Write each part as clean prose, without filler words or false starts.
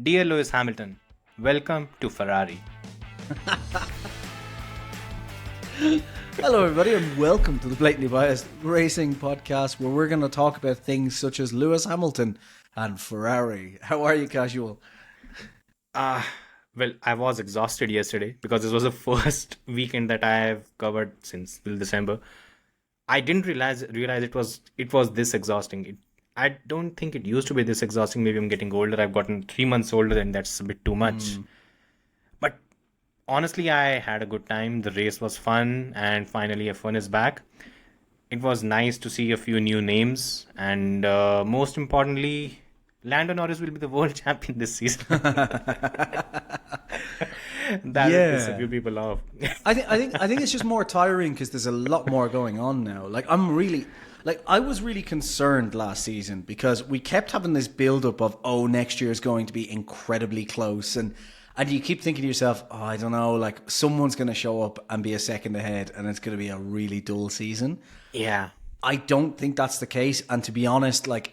Dear Lewis Hamilton, welcome to Ferrari. Hello, everybody, and welcome to the Blatantly Biased Racing Podcast, where we're going to talk about things such as Lewis Hamilton and Ferrari. How are you, Casual? Well, I was exhausted yesterday because this was the first weekend that I have covered since till December. I didn't realize it was this exhausting. I don't think it used to be this exhausting. Maybe I'm getting older. I've gotten 3 months older, and that's a bit too much. But honestly, I had a good time. The race was fun, and finally F1 is back. It was nice to see a few new names, and most importantly, Lando Norris will be the world champion this season. That will piss a few people off. I think it's just more tiring because there's a lot more going on now. I was really concerned last season because we kept having this build-up of, next year is going to be incredibly close, and you keep thinking to yourself, I don't know, like someone's going to show up and be a second ahead, and it's going to be a really dull season. Yeah. I don't think that's the case, and to be honest, like,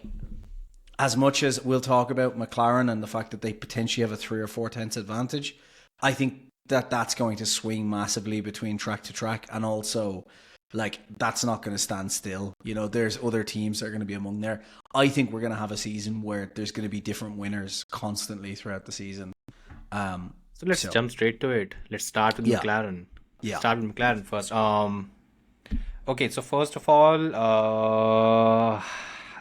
as much as we'll talk about McLaren and the fact that they potentially have a 3 or 4 tenths advantage, I think that's going to swing massively between track to track, and also, like, that's not going to stand still. You know, there's other teams that are going to be among there. I think we're going to have a season where there's going to be different winners constantly throughout the season. So let's jump straight to it. Let's start with McLaren. Yeah. Start with McLaren first. Okay, so first of all,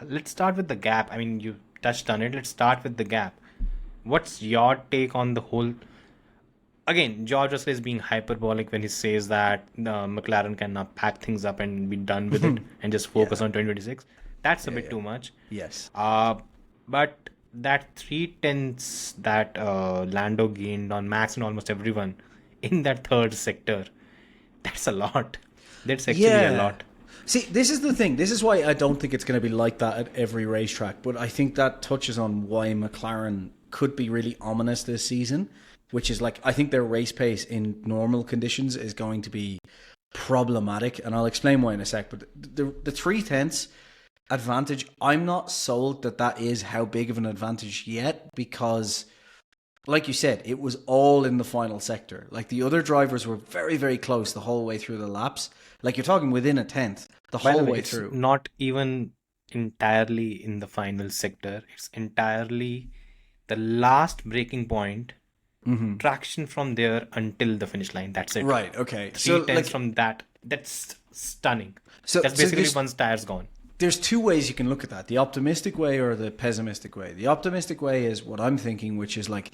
let's start with the gap. I mean, you touched on it. Let's start with the gap. What's your take on the whole? Again, George Russell is being hyperbolic when he says that McLaren can now pack things up and be done with it and just focus on 2026. That's a bit too much. Yes. But that 3 tenths that Lando gained on Max and almost everyone in that third sector, that's a lot. That's actually a lot. See, this is the thing. This is why I don't think it's going to be like that at every racetrack. But I think that touches on why McLaren could be really ominous this season, which is like, I think their race pace in normal conditions is going to be problematic. And I'll explain why in a sec. But the 3 tenths advantage, I'm not sold that is how big of an advantage yet, because like you said, it was all in the final sector. Like, the other drivers were very, very close the whole way through the laps. Like, you're talking within a tenth the whole way through. It's not even entirely in the final sector. It's entirely the last braking point, traction from there until the finish line. That's it. Right, okay. 3 tenths from that. That's stunning. So that's basically one's tire's gone. There's 2 ways you can look at that. The optimistic way or the pessimistic way. The optimistic way is what I'm thinking, which is like,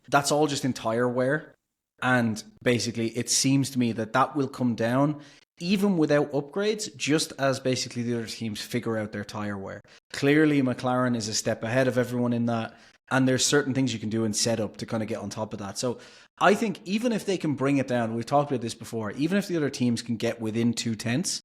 that's all just in tire wear. And basically, it seems to me that will come down even without upgrades, just as basically the other teams figure out their tire wear. Clearly, McLaren is a step ahead of everyone in that. And there's certain things you can do in setup to kind of get on top of that. So I think even if they can bring it down, we've talked about this before, even if the other teams can get within 2 tenths,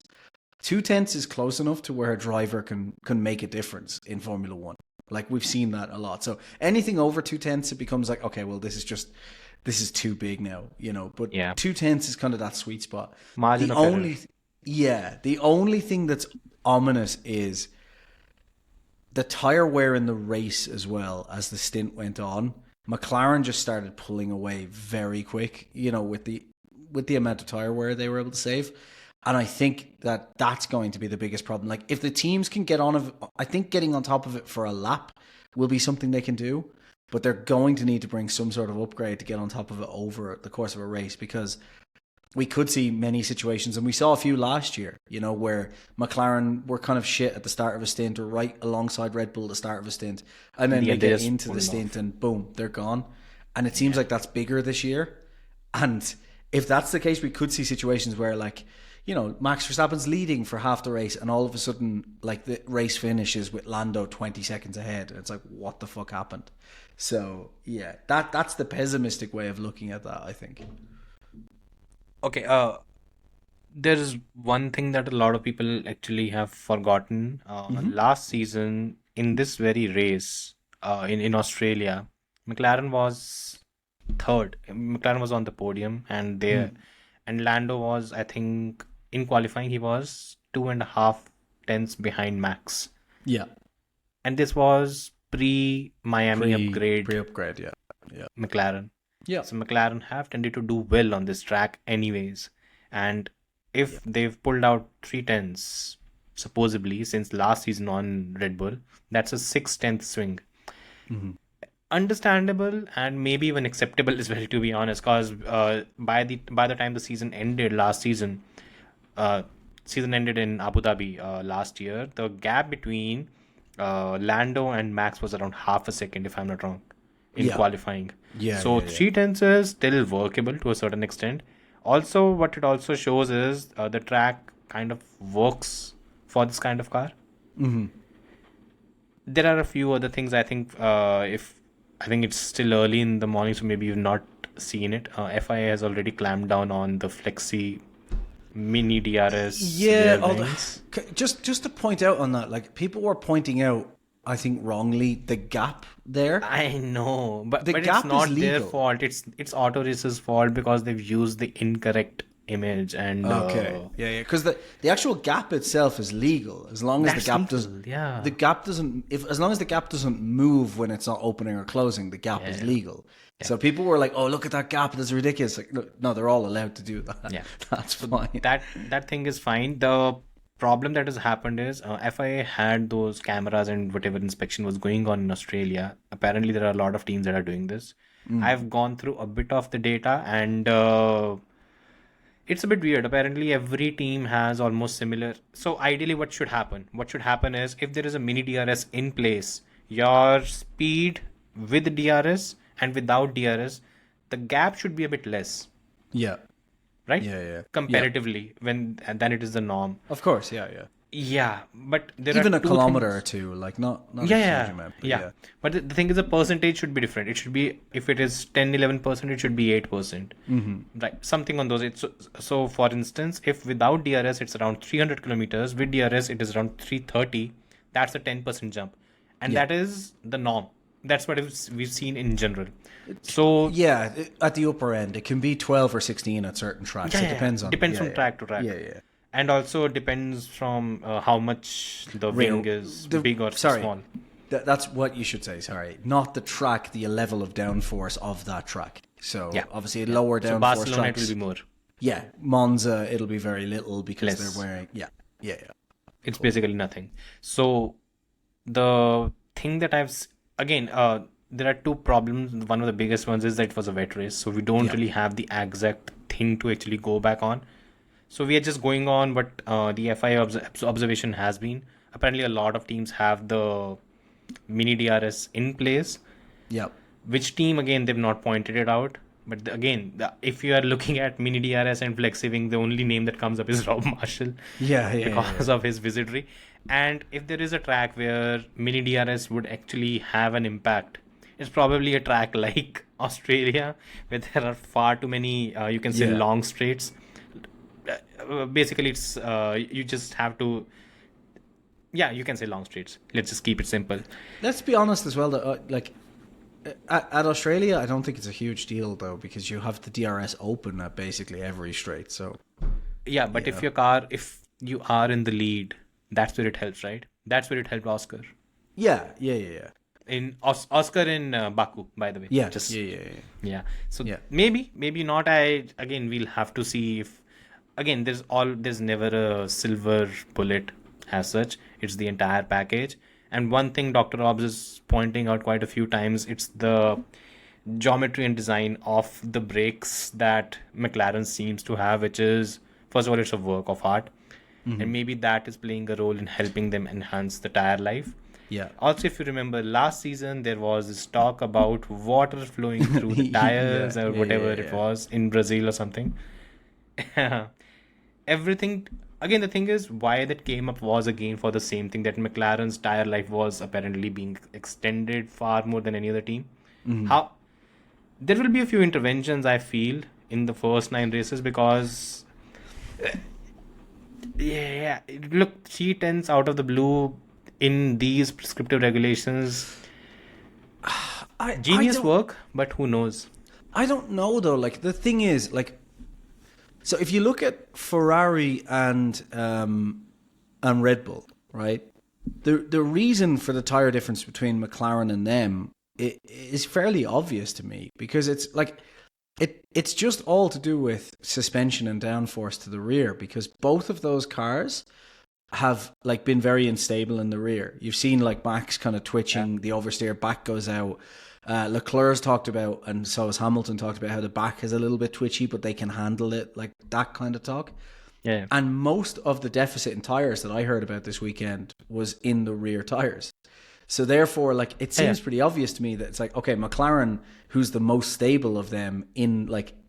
2 tenths is close enough to where a driver can make a difference in Formula One. Like, we've seen that a lot. So anything over 2 tenths, it becomes like, okay, well, this is too big now, you know. But 2 tenths is kind of that sweet spot. Margin of error. The only thing that's ominous is the tire wear in the race as well. As the stint went on, McLaren just started pulling away very quick, you know, with the amount of tire wear they were able to save. And I think that's going to be the biggest problem. Like, if the teams can get on of, I think getting on top of it for a lap will be something they can do, but they're going to need to bring some sort of upgrade to get on top of it over the course of a race, because we could see many situations, and we saw a few last year, you know, where McLaren were kind of shit at the start of a stint or right alongside Red Bull at the start of a stint, and then they get into the stint and boom, they're gone. And it seems like that's bigger this year. And if that's the case, we could see situations where, like, you know, Max Verstappen's leading for half the race, and all of a sudden, like, the race finishes with Lando 20 seconds ahead. It's like, what the fuck happened? So, yeah, that's the pessimistic way of looking at that, I think. Okay, there's one thing that a lot of people actually have forgotten. Last season, in this very race, in Australia, McLaren was third. McLaren was on the podium, and Lando was, I think, in qualifying, he was 2.5 tenths behind Max. Yeah. And this was pre-Miami upgrade Pre-upgrade, yeah. Yeah. McLaren. Yeah. So McLaren have tended to do well on this track anyways. And if they've pulled out 3/10 supposedly since last season on Red Bull, that's a 6/10 swing. Mm-hmm. Understandable and maybe even acceptable as well, to be honest, because by the time the season ended last season, season ended in Abu Dhabi last year, the gap between Lando and Max was around half a second, if I'm not wrong, in qualifying. So 3/10 is still workable to a certain extent. Also, what it also shows is the track kind of works for this kind of car. Mm-hmm. There are a few other things I think I think it's still early in the morning, so maybe you've not seen it. FIA has already clamped down on the flexi mini DRS. Just to point out on that, like people were pointing out, I think wrongly, the gap there. I know, but gap it's not is their legal. fault. It's Auto Race's fault because they've used the incorrect image and Because the actual gap itself is legal as long as the gap doesn't. Yeah, the gap doesn't. As long as the gap doesn't move when it's not opening or closing, the gap is legal. So people were like, "Oh, look at that gap! That's ridiculous!" Like, no, they're all allowed to do that. Yeah, that's fine. That thing is fine. The problem that has happened is FIA had those cameras and whatever inspection was going on in Australia. Apparently, there are a lot of teams that are doing this. I've gone through a bit of the data and it's a bit weird. Apparently, every team has almost similar. So ideally, what should happen? What should happen is if there is a mini DRS in place, your speed with DRS and without DRS, the gap should be a bit less. Yeah. Right? Yeah. Comparatively, than it is the norm. Of course, yeah. Yeah, but there even are a two kilometer things. or two, like not a huge amount. But But the thing is, the percentage should be different. It should be, if it is 10-11%, it should be 8%. Right, something on those. So for instance, if without DRS it's around 300 kilometers, with DRS it is around 330. That's a 10% jump, and that is the norm. That's what we've seen in general. So yeah, at the upper end, it can be 12 or 16 at certain tracks. It depends from track to track. Yeah. And also depends from how much the wing is big or small. That's what you should say, sorry. Not the track, the level of downforce of that track. So obviously lower downforce Barcelona tracks. it will be more. Yeah, Monza, it'll be very little because they're wearing... Yeah. It's basically nothing. So the thing that again, there are two problems. One of the biggest ones is that it was a wet race. So we don't really have the exact thing to actually go back on. So we are just going on what the FIA observation has been. Apparently, a lot of teams have the mini DRS in place. Yeah. Which team, again, they've not pointed it out. But if you are looking at mini DRS and flexi-wing, the only name that comes up is Rob Marshall. Because of his wizardry. And if there is a track where mini DRS would actually have an impact, it's probably a track like Australia, where there are far too many, you can say, long straights. Basically, it's you just have to, you can say long straights. Let's just keep it simple. Let's be honest as well, though, like at Australia, I don't think it's a huge deal though, because you have the DRS open at basically every straight. So but if you are in the lead, that's where it helps, right? That's where it helped Oscar. Yeah. In Oscar in Baku, by the way. Yeah. So maybe not. We'll have to see if. Again, there's never a silver bullet as such. It's the entire package. And one thing Dr. Obbs is pointing out quite a few times, it's the geometry and design of the brakes that McLaren seems to have, which is, first of all, it's a work of art. And maybe that is playing a role in helping them enhance the tire life. Yeah. Also, if you remember last season, there was this talk about water flowing through the tires or whatever it was in Brazil or something. Everything, again, the thing is, why that came up was again for the same thing, that McLaren's tire life was apparently being extended far more than any other team. How there will be a few interventions, I feel, in the first 9 races, because look, 3/10 out of the blue in these prescriptive regulations, genius work, but who knows? I don't know though. Like the thing is, like, so if you look at Ferrari and Red Bull, right? the reason for the tire difference between McLaren and them is fairly obvious to me, because it's like it's just all to do with suspension and downforce to the rear, because both of those cars have like been very unstable in the rear. You've seen like Max kind of twitching, the oversteer back goes out. Leclerc's talked about, and so has Hamilton talked about, how the back is a little bit twitchy, but they can handle it, like that kind of talk. Yeah. And most of the deficit in tires that I heard about this weekend was in the rear tires. So therefore, like, it seems pretty obvious to me that it's like, okay, McLaren, who's the most stable of them in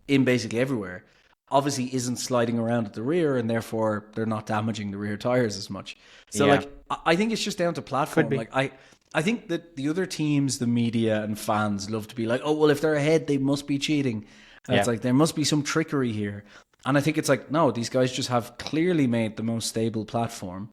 basically everywhere, obviously isn't sliding around at the rear, and therefore they're not damaging the rear tires as much. So like, I think it's just down to platform. Like I think that the other teams, the media and fans love to be like, oh, well, if they're ahead, they must be cheating. And it's like, there must be some trickery here. And I think it's like, no, these guys just have clearly made the most stable platform,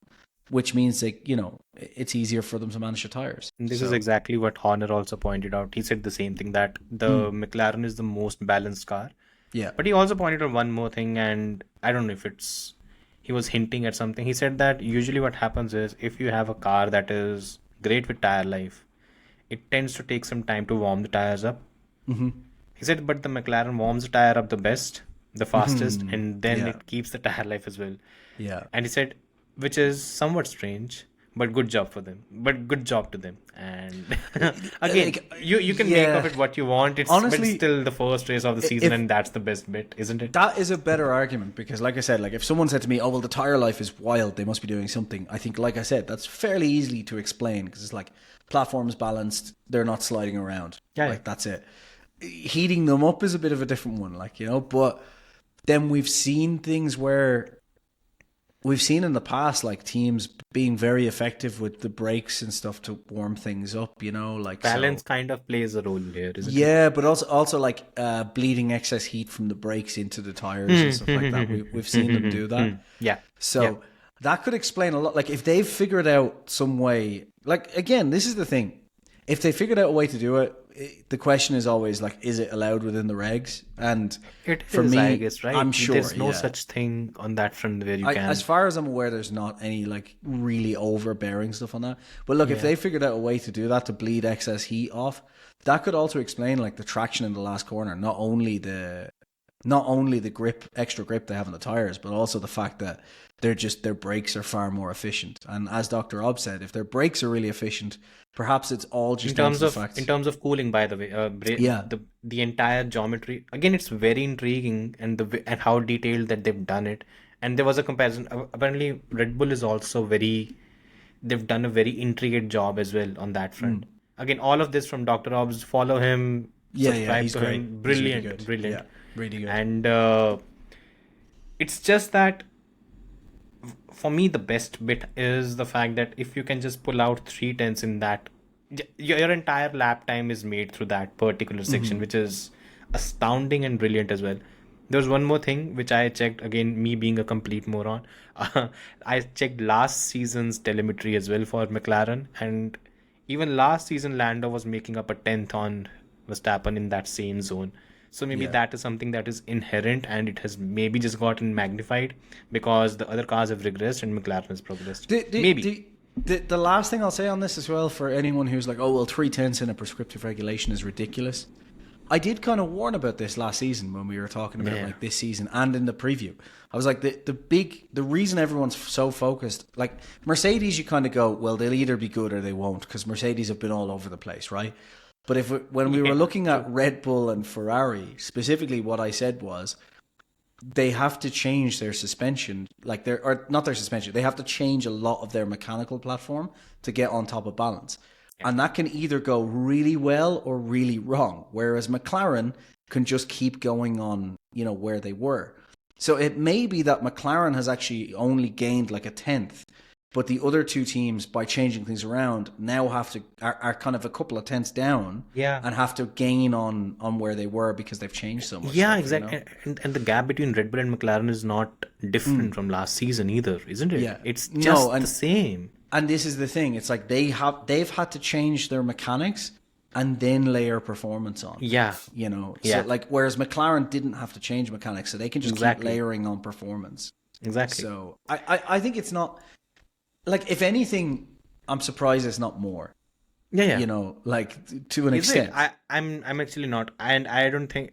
which means that, you know, it's easier for them to manage the tires. And this is exactly what Horner also pointed out. He said the same thing, that the McLaren is the most balanced car. Yeah. But he also pointed out one more thing, and I don't know if he was hinting at something. He said that usually what happens is, if you have a car that is great with tire life, it tends to take some time to warm the tires up. Mm-hmm. He said, but the McLaren warms the tire up the best, the fastest, and then it keeps the tire life as well. Yeah. And he said, which is somewhat strange, but good job for them. But good job to them. And again, you can make of it what you want. It's honestly, but still the first race of the season, and that's the best bit, isn't it? That is a better argument, because like I said, like if someone said to me, oh, well, the tire life is wild, they must be doing something. I think, like I said, that's fairly easily to explain, because it's like, platform's balanced, they're not sliding around. Like, that's it. Heating them up is a bit of a different one, like, you know, but then we've seen things where we've seen in the past, like, teams being very effective with the brakes and stuff to warm things up, you know, like balance kind of plays a role here, isn't it? Yeah, but also like bleeding excess heat from the brakes into the tires and stuff like that. We've seen them do that. Yeah. So that could explain a lot. Like, if they've figured out some way, like, again, this is the thing. If they figured out a way to do it, the question is always like, is it allowed within the regs? And for me, I guess, right? I'm sure there's no such thing on that front where you can. As far as I'm aware, there's not any like really overbearing stuff on that. But look, if they figured out a way to do that, to bleed excess heat off, that could also explain like the traction in the last corner. Not only the extra grip they have on the tires, but also the fact that their brakes are far more efficient. And as Dr. Obb said, if their brakes are really efficient, perhaps it's all just in terms down of to the fact. in terms of cooling, by the way, the entire geometry, again, it's very intriguing, and and how detailed that they've done it. And there was a comparison. Apparently, Red Bull is also they've done a very intricate job as well on that front. Again, all of this from Dr. Obbs. Follow him. Subscribe he's to great. him. Brilliant, He's really good. brilliant. Yeah, really good. And it's just that, for me, the best bit is the fact that if you can just pull out 3/10 in that, your entire lap time is made through that particular section, which is astounding and brilliant as well. There was one more thing which I checked, again, me being a complete moron. I checked last season's telemetry as well for McLaren, and even last season Lando was making up a 10th on Verstappen in that same zone. So maybe that is something that is inherent, and it has maybe just gotten magnified because the other cars have regressed and McLaren has progressed. Maybe. The last thing I'll say on this as well, for anyone who's like, oh, well, 3/10 in a prescriptive regulation is ridiculous. I did kind of warn about this last season when we were talking about like this season and in the preview. I was like, the reason everyone's so focused, like Mercedes, you kind of go, well, they'll either be good or they won't, because Mercedes have been all over the place, right? But when we were looking at Red Bull and Ferrari, specifically what I said was, they have to change their suspension, not their suspension, they have to change a lot of their mechanical platform to get on top of balance. Yeah. And that can either go really well or really wrong, whereas McLaren can just keep going on, where they were. So it may be that McLaren has actually only gained like a 10th, but the other two teams, by changing things around, now are kind of a couple of tenths down, and have to gain on where they were because they've changed so much. Yeah, exactly. And the gap between Red Bull and McLaren is not different from last season either, isn't it? Yeah, it's just the same. And this is the thing; it's like they've had to change their mechanics and then layer performance on. Yeah, So like, whereas McLaren didn't have to change mechanics, so they can just keep layering on performance. Exactly. So I think it's not. Like, if anything, I'm surprised it's not more. Yeah. You know, like to an Is extent. it? I'm actually not, and I don't think.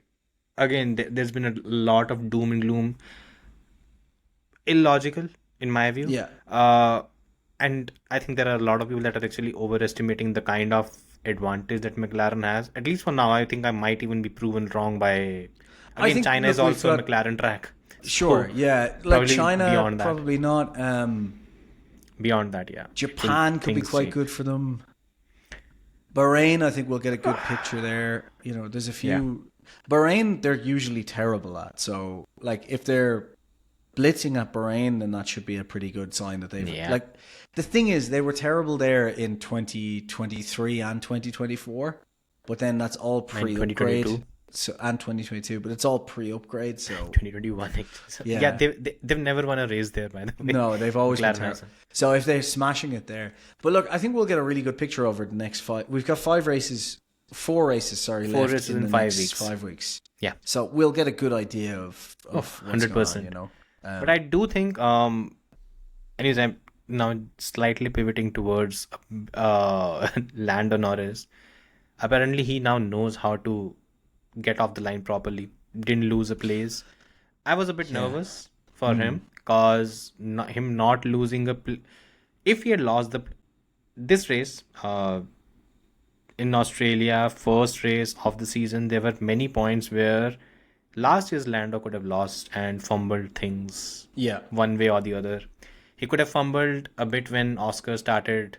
Again, there's been a lot of doom and gloom, illogical in my view. Yeah. And I think there are a lot of people that are actually overestimating the kind of advantage that McLaren has. At least for now, I think I might even be proven wrong by. I Again, think, China look, is we've also a got- McLaren track. Sure, So, yeah. Like probably China, beyond that. probably not. Beyond that, yeah. Japan could be Things quite change. good for them. Bahrain, I think we'll get a good picture there. You know, there's a few. Bahrain, they're usually terrible at. So, like, if they're blitzing at Bahrain, then that should be a pretty good sign that they've. Yeah. Like, the thing is, they were terrible there in 2023 and 2024, but then that's all And pre-upgrade. 2022. So, and 2022, but it's all pre-upgrade. So 2021. Yeah. Yeah, they've never won a race there, by the way. no, they've always been McLaren terrible. hasn't. So if they're smashing it there, but look, I think we'll get a really good picture over the next 5. We've got 4 races. Four Left races in the 5 next weeks. 5 weeks. Yeah. So we'll get a good idea of what's 100%. going on, you know. But I do think, anyways, I'm now slightly pivoting towards Lando Norris. Apparently, he now knows how to get off the line properly. Didn't lose a place. I was a bit nervous for him because him not losing if he had lost this race, in Australia, first race of the season, there were many points where last year's Lando could have lost and fumbled things Yeah. one way or the other. He could have fumbled a bit when Oscar started.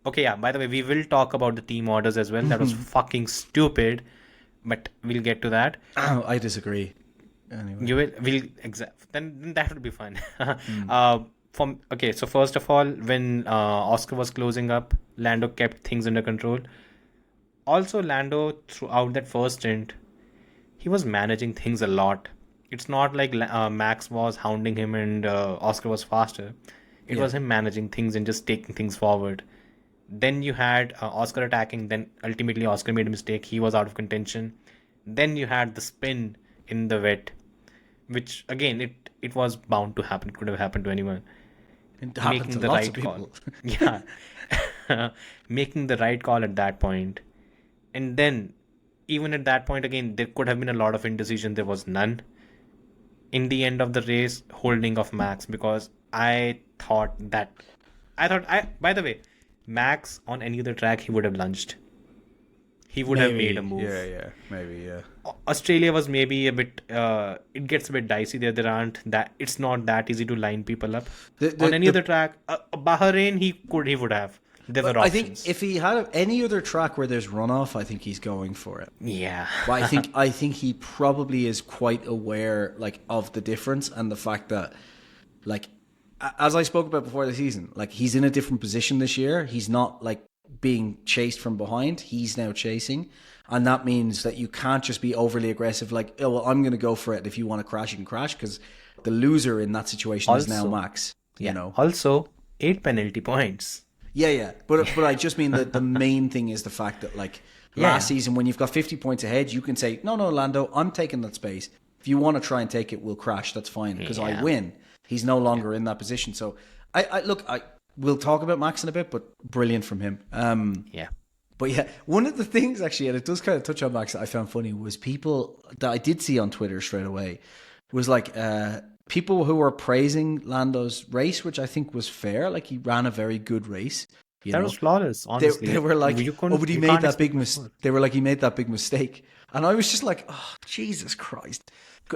Okay, yeah, by the way, we will talk about the team orders as well. That was fucking stupid, but we'll get to that. I disagree. Anyway. Then that would be fun. Okay, so first of all, when Oscar was closing up, Lando kept things under control. Also, Lando, throughout that first stint, he was managing things a lot. It's not like Max was hounding him and Oscar was faster. It was him managing things and just taking things forward. Then you had Oscar attacking. Then ultimately Oscar made a mistake. He was out of contention. Then you had the spin in the wet, which again it was bound to happen. It could have happened to anyone. It happened to lots of people. Yeah. Making the right call at that point. And then, even at that point, again, there could have been a lot of indecision. There was none. In the end of the race, holding of Max, because by the way, Max on any other track, he would have lunged. He would have made a move. Yeah, maybe, yeah. Australia was maybe a bit, it gets a bit dicey there. It's not that easy to line people up. On any other track, Bahrain, he would have. There were options. I think if he had any other track where there's runoff, I think he's going for it. Yeah. But I think he probably is quite aware, like, of the difference and the fact that, like, as I spoke about before the season, like, he's in a different position this year. He's not, like, being chased from behind. He's now chasing. And that means that you can't just be overly aggressive, like, oh, well, I'm going to go for it. If you want to crash, you can crash, because the loser in that situation is now Max. You know. Also, 8 penalty points. Yeah. But I just mean that the main thing is the fact that, like, last season, when you've got 50 points ahead, you can say, no, Lando, I'm taking that space. If you want to try and take it, we'll crash. That's fine, because I win. He's no longer in that position. So, we'll talk about Max in a bit, but brilliant from him. But yeah, one of the things actually, and it does kind of touch on Max, that I found funny was people that I did see on Twitter straight away was like people who were praising Lando's race, which I think was fair. Like, he ran a very good race. That was flawless, honestly. They were like, but he made that big mistake. They were like, he made that big mistake. And I was just like, oh, Jesus Christ.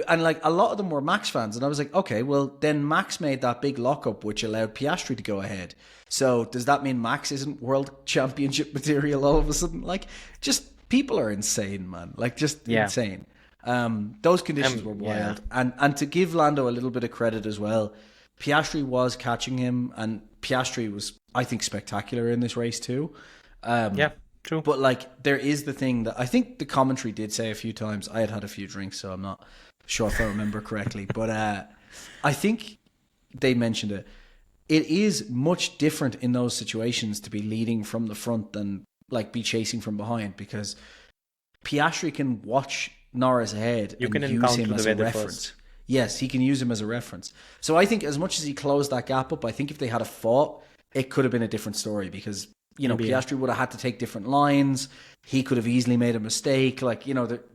And like, a lot of them were Max fans. And I was like, okay, well, then Max made that big lockup, which allowed Piastri to go ahead. So does that mean Max isn't world championship material all of a sudden? Like, just people are insane, man. Like, just insane. Those conditions were wild. And to give Lando a little bit of credit as well, Piastri was catching him, and Piastri was, I think, spectacular in this race too. True. But like, there is the thing that I think the commentary did say a few times. I had a few drinks, so I'm not sure if I remember correctly. But I think they mentioned it. It is much different in those situations to be leading from the front than like be chasing from behind, because Piastri can watch Norris ahead and use him as a reference. Yes, he can use him as a reference. So I think as much as he closed that gap up, I think if they had a fought, it could have been a different story because, Maybe, yeah. Piastri would have had to take different lines. He could have easily made a mistake. Like,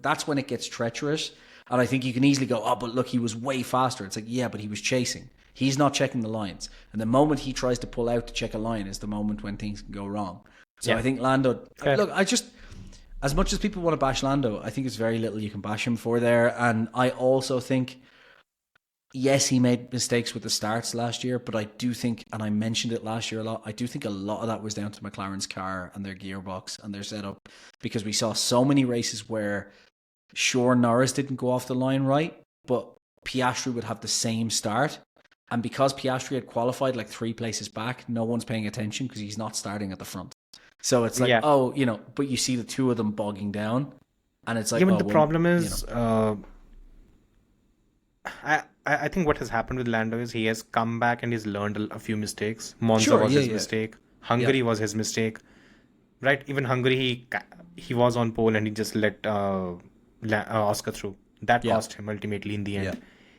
that's when it gets treacherous. And I think you can easily go, oh, but look, he was way faster. It's like, yeah, but he was chasing. He's not checking the lines. And the moment he tries to pull out to check a line is the moment when things can go wrong. So Yeah. I think Lando, Fair. look, as much as people want to bash Lando, I think there's very little you can bash him for there. And I also think, yes, he made mistakes with the starts last year, but I do think, and I mentioned it last year a lot, I do think a lot of that was down to McLaren's car and their gearbox and their setup, because we saw so many races where, sure, Norris didn't go off the line right, but Piastri would have the same start. And because Piastri had qualified like 3 places back, no one's paying attention because he's not starting at the front. So it's like, Yeah. but you see the two of them bogging down, and it's like, Yeah, but oh, the well, problem is, I think what has happened with Lando is he has come back and he's learned a few mistakes. Monza Sure, was yeah, his yeah. mistake. Hungary was his mistake. Right? Even Hungary, he was on pole and he just let Oscar through. That Yeah. cost him ultimately in the end. Yeah.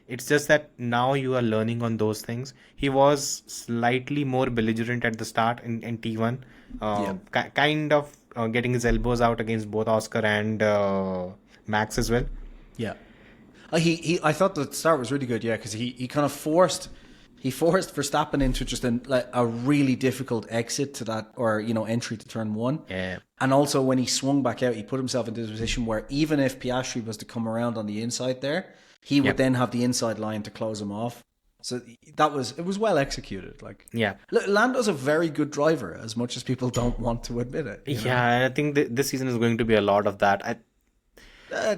It's just that now you are learning on those things. He was slightly more belligerent at the start in T1. Kind of getting his elbows out against both Oscar and Max as well. Yeah. I thought the start was really good, yeah, because he kind of forced Verstappen into just a really difficult exit to that, or entry to turn 1. Yeah. And also when he swung back out, he put himself into a position where even if Piastri was to come around on the inside there, he would then have the inside line to close him off. So it was well executed. Like, Yeah. look, Lando's a very good driver, as much as people don't want to admit it. Yeah, I think this season is going to be a lot of that.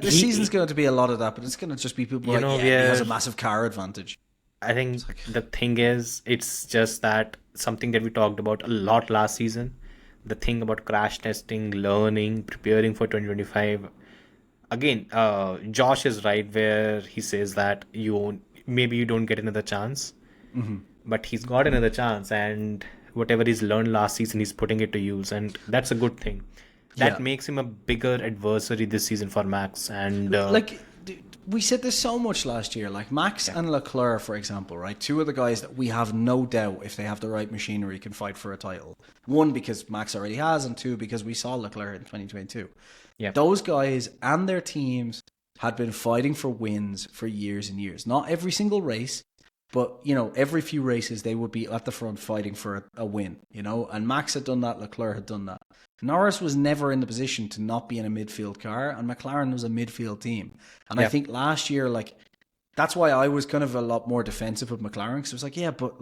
This season's going to be a lot of that, but it's going to just be people he has a massive car advantage. I think the thing is, it's just that something that we talked about a lot last season. The thing about crash testing, learning, preparing for 2025. Again, Josh is right where he says that maybe you don't get another chance, but he's got another chance, and whatever he's learned last season, he's putting it to use, and that's a good thing. That makes him a bigger adversary this season for Max. And we said this so much last year, like Max and Leclerc, for example, right? 2 of the guys that we have no doubt, if they have the right machinery, can fight for a title. 1, because Max already has, and 2, because we saw Leclerc in 2022. Yeah. Those guys and their teams had been fighting for wins for years and years. Not every single race, but every few races they would be at the front fighting for a win. And Max had done that, Leclerc had done that. Norris was never in the position to not be in a midfield car, and McLaren was a midfield team. And I think last year, that's why I was kind of a lot more defensive of McLaren, because it was like, yeah, but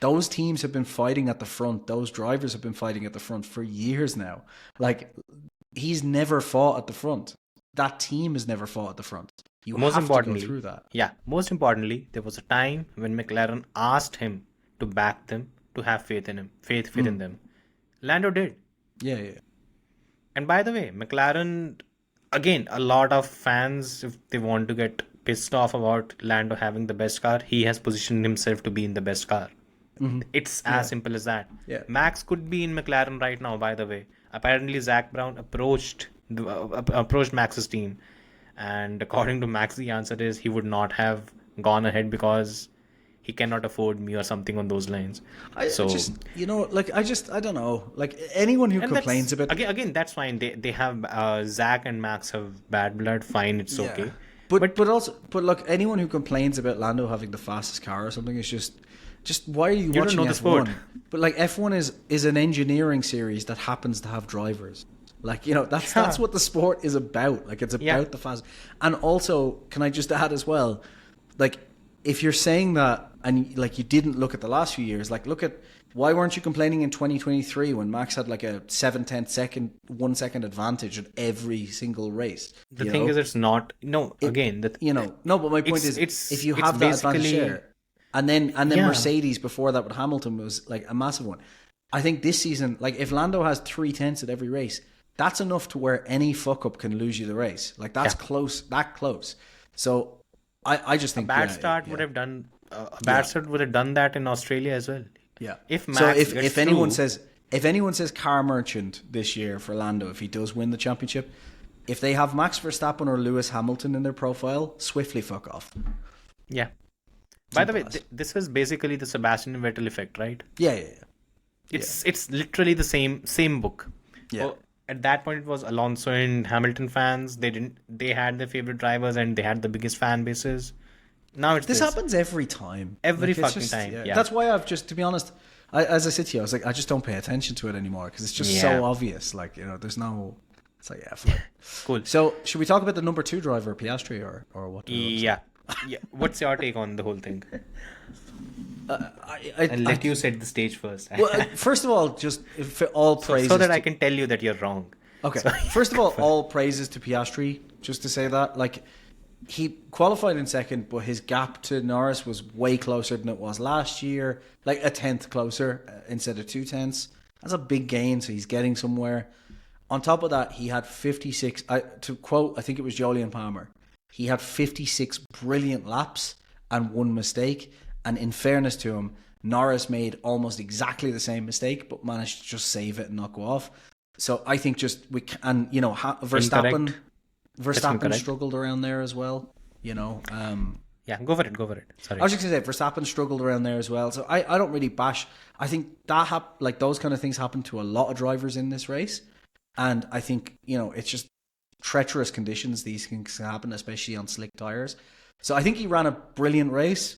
those teams have been fighting at the front. Those drivers have been fighting at the front for years now. He's never fought at the front. That team has never fought at the front. Most have importantly, to go through that. Yeah, most importantly, there was a time when McLaren asked him to back them, to have faith in him, faith in them. Lando did. Yeah. And by the way, McLaren, again, a lot of fans, if they want to get pissed off about Lando having the best car, he has positioned himself to be in the best car. It's as simple as that. Yeah. Max could be in McLaren right now, by the way. Apparently, Zach Brown approached Max's team. And according to Max, the answer is he would not have gone ahead because he cannot afford me or something on those lines. I don't know. Anyone who complains about again, that's fine. They have Zach and Max have bad blood. Fine, it's okay. But look, anyone who complains about Lando having the fastest car or something is just why are you watching don't know F1? the sport. But F1 is an engineering series that happens to have drivers. That's what the sport is about. It's about the fast. And also, can I just add as well, if you're saying that and you didn't look at the last few years, look at why weren't you complaining in 2023 when Max had a 7/10 second 1 second advantage at every single race? The thing is, it's not. No, again, no. But my point is, if you have that advantage there, and then Mercedes before that with Hamilton was a massive one. I think this season, if Lando has 3/10 at every race, that's enough to where any fuck up can lose you the race. That's close, that close. So I just think a bad start would have done. A bad start would have done that in Australia as well. Yeah. If Max if anyone says car merchant this year for Lando, if he does win the championship, if they have Max Verstappen or Lewis Hamilton in their profile, swiftly fuck off. Yeah. By the way, this was basically the Sebastian Vettel effect, right? Yeah. It's literally the same book. Yeah. Oh, at that point, it was Alonso and Hamilton fans. They had their favorite drivers and they had the biggest fan bases. Now it's This this. happens every time. Every Like, it's fucking time, yeah. That's why I've just, to be honest, as I said to you, I was like, I just don't pay attention to it anymore because it's just Yeah. so obvious. Like, there's no. It's like, yeah, fuck. Cool. So, should we talk about the number 2 driver, Piastri, or what? Yeah. Yeah. What's your take on the whole thing? I And let you set the stage first. well, first of all, just all praises. so that I can tell you that you're wrong. Okay. So- First of all praises to Piastri, just to say that. Like, he qualified in second, but his gap to Norris was way closer than it was last year. Like, a tenth closer instead of 2/10. That's a big gain, so he's getting somewhere. On top of that, he had 56, to quote, I think it was Jolyon Palmer, he had 56 brilliant laps and one mistake. And in fairness to him, Norris made almost exactly the same mistake, but managed to just save it and not go off. So I think Verstappen incorrect. struggled around there as well. Yeah, go for it. Sorry. I was just going to say Verstappen struggled around there as well. So I don't really bash. I think that like those kind of things happen to a lot of drivers in this race, and I think it's just treacherous conditions. These things can happen, especially on slick tires. So I think he ran a brilliant race.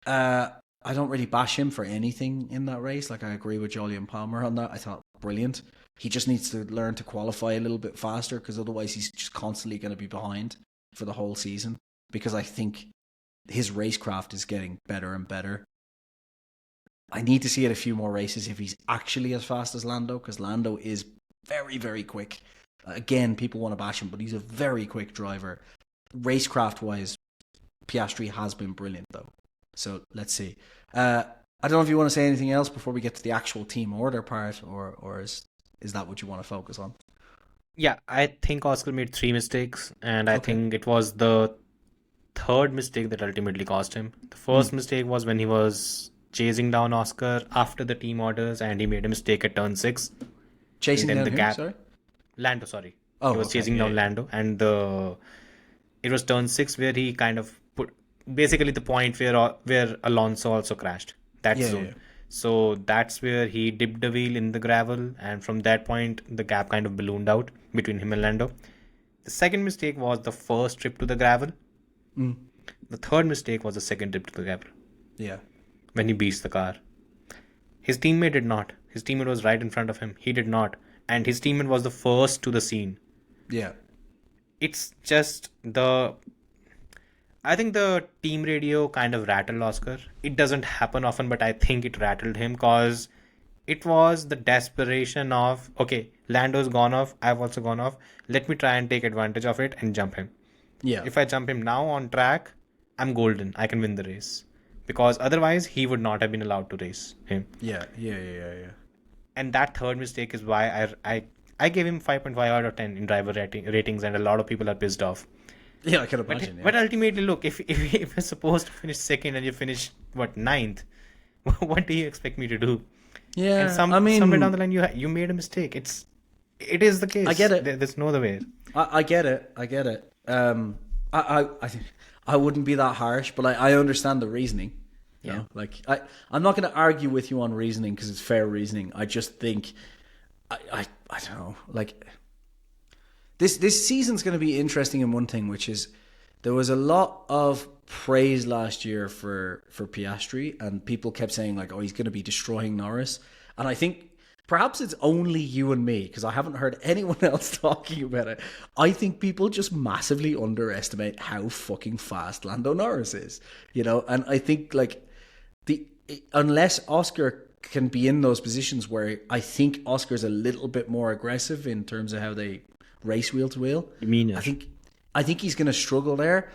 I don't really bash him for anything in that race. Like, I agree with Jolyon Palmer on that. I thought brilliant. He just needs to learn to qualify a little bit faster because otherwise he's just constantly going to be behind for the whole season. Because I think his racecraft is getting better and better. I need to see it a few more races if he's actually as fast as Lando, because Lando is very, very quick. Again, people want to bash him, but he's a very quick driver. Racecraft-wise, Piastri has been brilliant, though. So let's see. I don't know if you want to say anything else before we get to the actual team order part, or is that what you want to focus on? Yeah, I think Oscar made 3 mistakes, and I think it was the third mistake that ultimately cost him. The first mistake was when he was chasing down Oscar after the team orders, and he made a mistake at turn 6. Chasing And then down the who? gap- Sorry? Lando, sorry. Oh, He was okay, chasing yeah, down yeah. Lando, and it was turn 6 where he kind of put basically the point where Alonso also crashed. That Yeah, zone. yeah. So that's where he dipped the wheel in the gravel, and from that point the gap kind of ballooned out between him and Lando. The second mistake was the first trip to the gravel. The third mistake was the second trip to the gravel Yeah. when he beats the car. His teammate did not. His teammate was right in front of him. He did not. And his teammate was the first to the scene. Yeah. It's just I think the team radio kind of rattled Oscar. It doesn't happen often, but I think it rattled him because it was the desperation of, okay, Lando's gone off, I've also gone off. Let me try and take advantage of it and jump him. Yeah. If I jump him now on track, I'm golden. I can win the race. Because otherwise, he would not have been allowed to race him. Yeah. And that third mistake is why I gave him 5.5 out of 10 in driver ratings, and a lot of people are pissed off. Yeah, I can imagine. But ultimately, look, if you're supposed to finish second and you finish, ninth, what do you expect me to do? Yeah, And somewhere down the line, you made a mistake. It is the case. I get it. There's no other way. I get it. I think I wouldn't be that harsh, but I understand the reasoning. You know? Like I'm not going to argue with you on reasoning because it's fair reasoning. I just think I don't know. Like this season's going to be interesting in one thing, which is there was a lot of praise last year for Piastri, and people kept saying like, oh, he's going to be destroying Norris, and I think perhaps it's only you and me because I haven't heard anyone else talking about it. I think people just massively underestimate how fucking fast Lando Norris is, and I think like unless Oscar can be in those positions where I think Oscar's a little bit more aggressive in terms of how they race wheel to wheel. I think he's going to struggle there.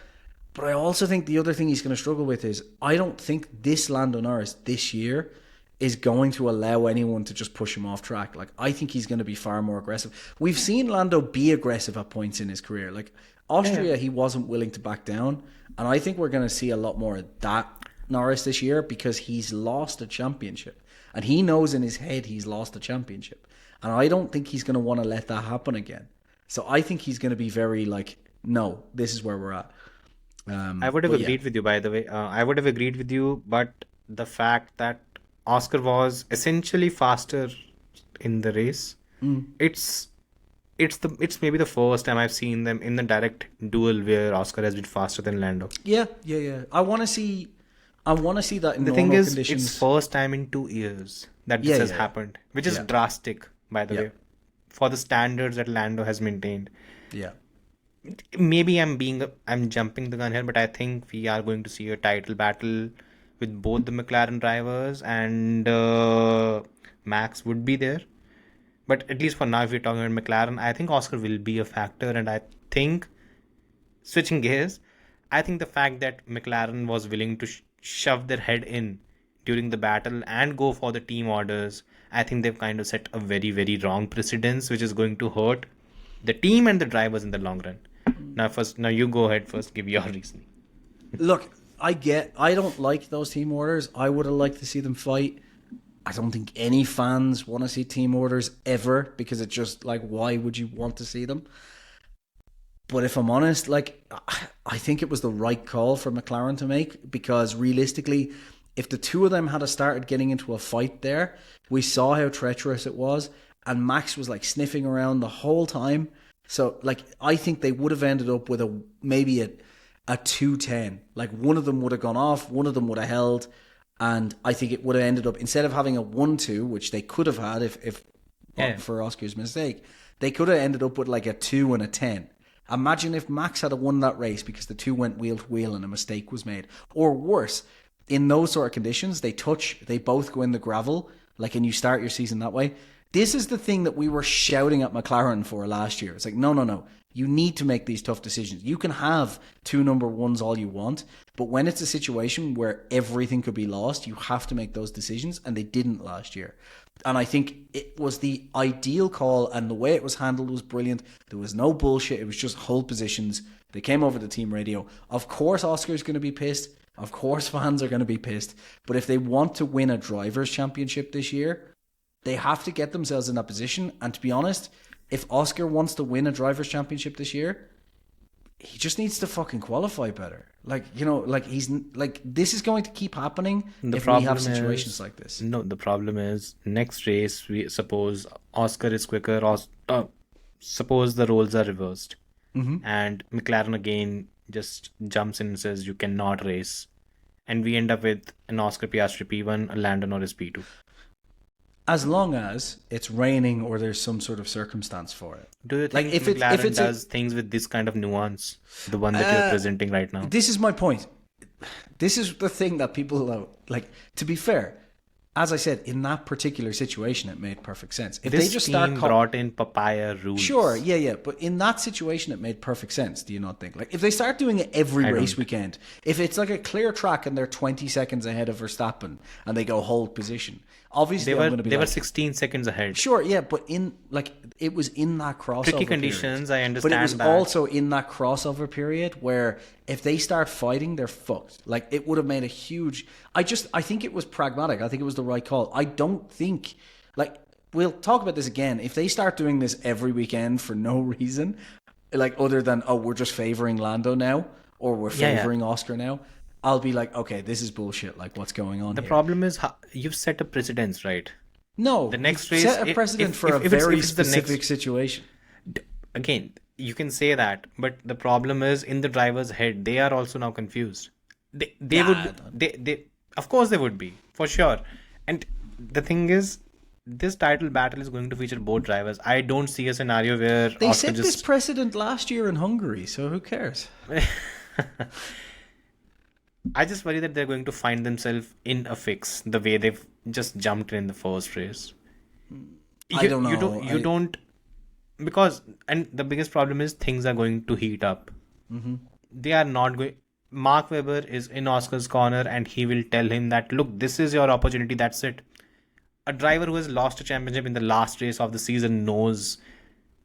But I also think the other thing he's going to struggle with is I don't think this Lando Norris this year is going to allow anyone to just push him off track. Like, I think he's going to be far more aggressive. We've seen Lando be aggressive at points in his career. Like, Austria, he wasn't willing to back down. And I think we're going to see a lot more of that Norris this year because he's lost a championship. And he knows in his head he's lost a championship. And I don't think he's going to want to let that happen again. So I think he's going to be very like, no, this is where we're at. I would have agreed with you, by the way. I would have agreed with you, but the fact that Oscar was essentially faster in the race. It's it's maybe the first time I've seen them in the direct duel where Oscar has been faster than Lando. Yeah. I want to see that in The normal thing is, conditions. it's first time in 2 years that this has happened, which is drastic, by the way, for the standards that Lando has maintained. Yeah. Maybe I'm jumping the gun here, but I think we are going to see a title battle with both the McLaren drivers, and Max would be there. But at least for now, if we're talking about McLaren, I think Oscar will be a factor, and I think, switching gears, I think the fact that McLaren was willing to shove their head in during the battle and go for the team orders, I think they've kind of set a very, very wrong precedence, which is going to hurt the team and the drivers in the long run. Now you go ahead first, give your reasoning. Look, I don't like those team orders. I would have liked to see them fight. I don't think any fans want to see team orders ever, because it's just like, why would you want to see them? But if I'm honest, like, I think it was the right call for McLaren to make, because realistically, if the two of them had started getting into a fight there, we saw how treacherous it was, and Max was like sniffing around the whole time. So, like, I think they would have ended up with maybe a 210. Like, one of them would have gone off, one of them would have held, and I think it would have ended up, instead of having a 1-2, which they could have had if for Oscar's mistake, they could have ended up with like a 2 and a 10. Imagine if Max had won that race because the two went wheel to wheel and a mistake was made. Or worse, in those sort of conditions, they both go in the gravel, like, and you start your season that way. This is the thing that we were shouting at McLaren for last year. It's like, no. You need to make these tough decisions. You can have two number ones all you want, but when it's a situation where everything could be lost, you have to make those decisions, and they didn't last year. And I think it was the ideal call, and the way it was handled was brilliant. There was no bullshit. It was just hold positions. They came over the team radio. Of course, Oscar's going to be pissed. Of course, fans are going to be pissed. But if they want to win a drivers' championship this year, they have to get themselves in that position. And to be honest, if Oscar wants to win a drivers' championship this year, he just needs to fucking qualify better. Like, you know, like, he's like, this is going to keep happening if we have situations like this. No, the problem is, next race, we suppose Oscar is quicker, or suppose the roles are reversed, and McLaren again just jumps in and says you cannot race, and we end up with an Oscar Piastri P1, a Lando Norris P2. As long as it's raining or there's some sort of circumstance for it. Do you think McLaren does things with this kind of nuance? The one that you're presenting right now? This is my point. This is the thing that people like. To be fair, as I said, in that particular situation, it made perfect sense. If this they just team brought in papaya rules. Sure, yeah. But in that situation, it made perfect sense. Do you not think? Like, if they start doing it every race weekend, if it's like a clear track and they're 20 seconds ahead of Verstappen and they go hold position, obviously they were 16 seconds ahead. Sure, yeah, but it was in that crossover tricky conditions, period. I understand. But it was that. also in that crossover period where if they start fighting, they're fucked. Like, it would have made a huge. I think it was pragmatic. I think it was the right call. I don't think, like, we'll talk about this again. If they start doing this every weekend for no reason, like, other than, oh, we're just favoring Lando now, or we're favoring Oscar now, I'll be like, okay, this is bullshit. Like, what's going on The here? problem is, you've set a precedence, right? No, the next race, set a precedent for a very specific situation. Again, you can say that, but the problem is, in the driver's head, they are also now confused. They of course they would be, for sure. And the thing is, this title battle is going to feature both drivers. I don't see a scenario where they Oscar set this precedent last year in Hungary, so who cares? I just worry that they're going to find themselves in a fix the way they've just jumped in the first race. I don't know. You don't, because, and the biggest problem is things are going to heat up. They are not going. Mark Webber is in Oscar's corner, and he will tell him that, look, this is your opportunity. That's it. A driver who has lost a championship in the last race of the season knows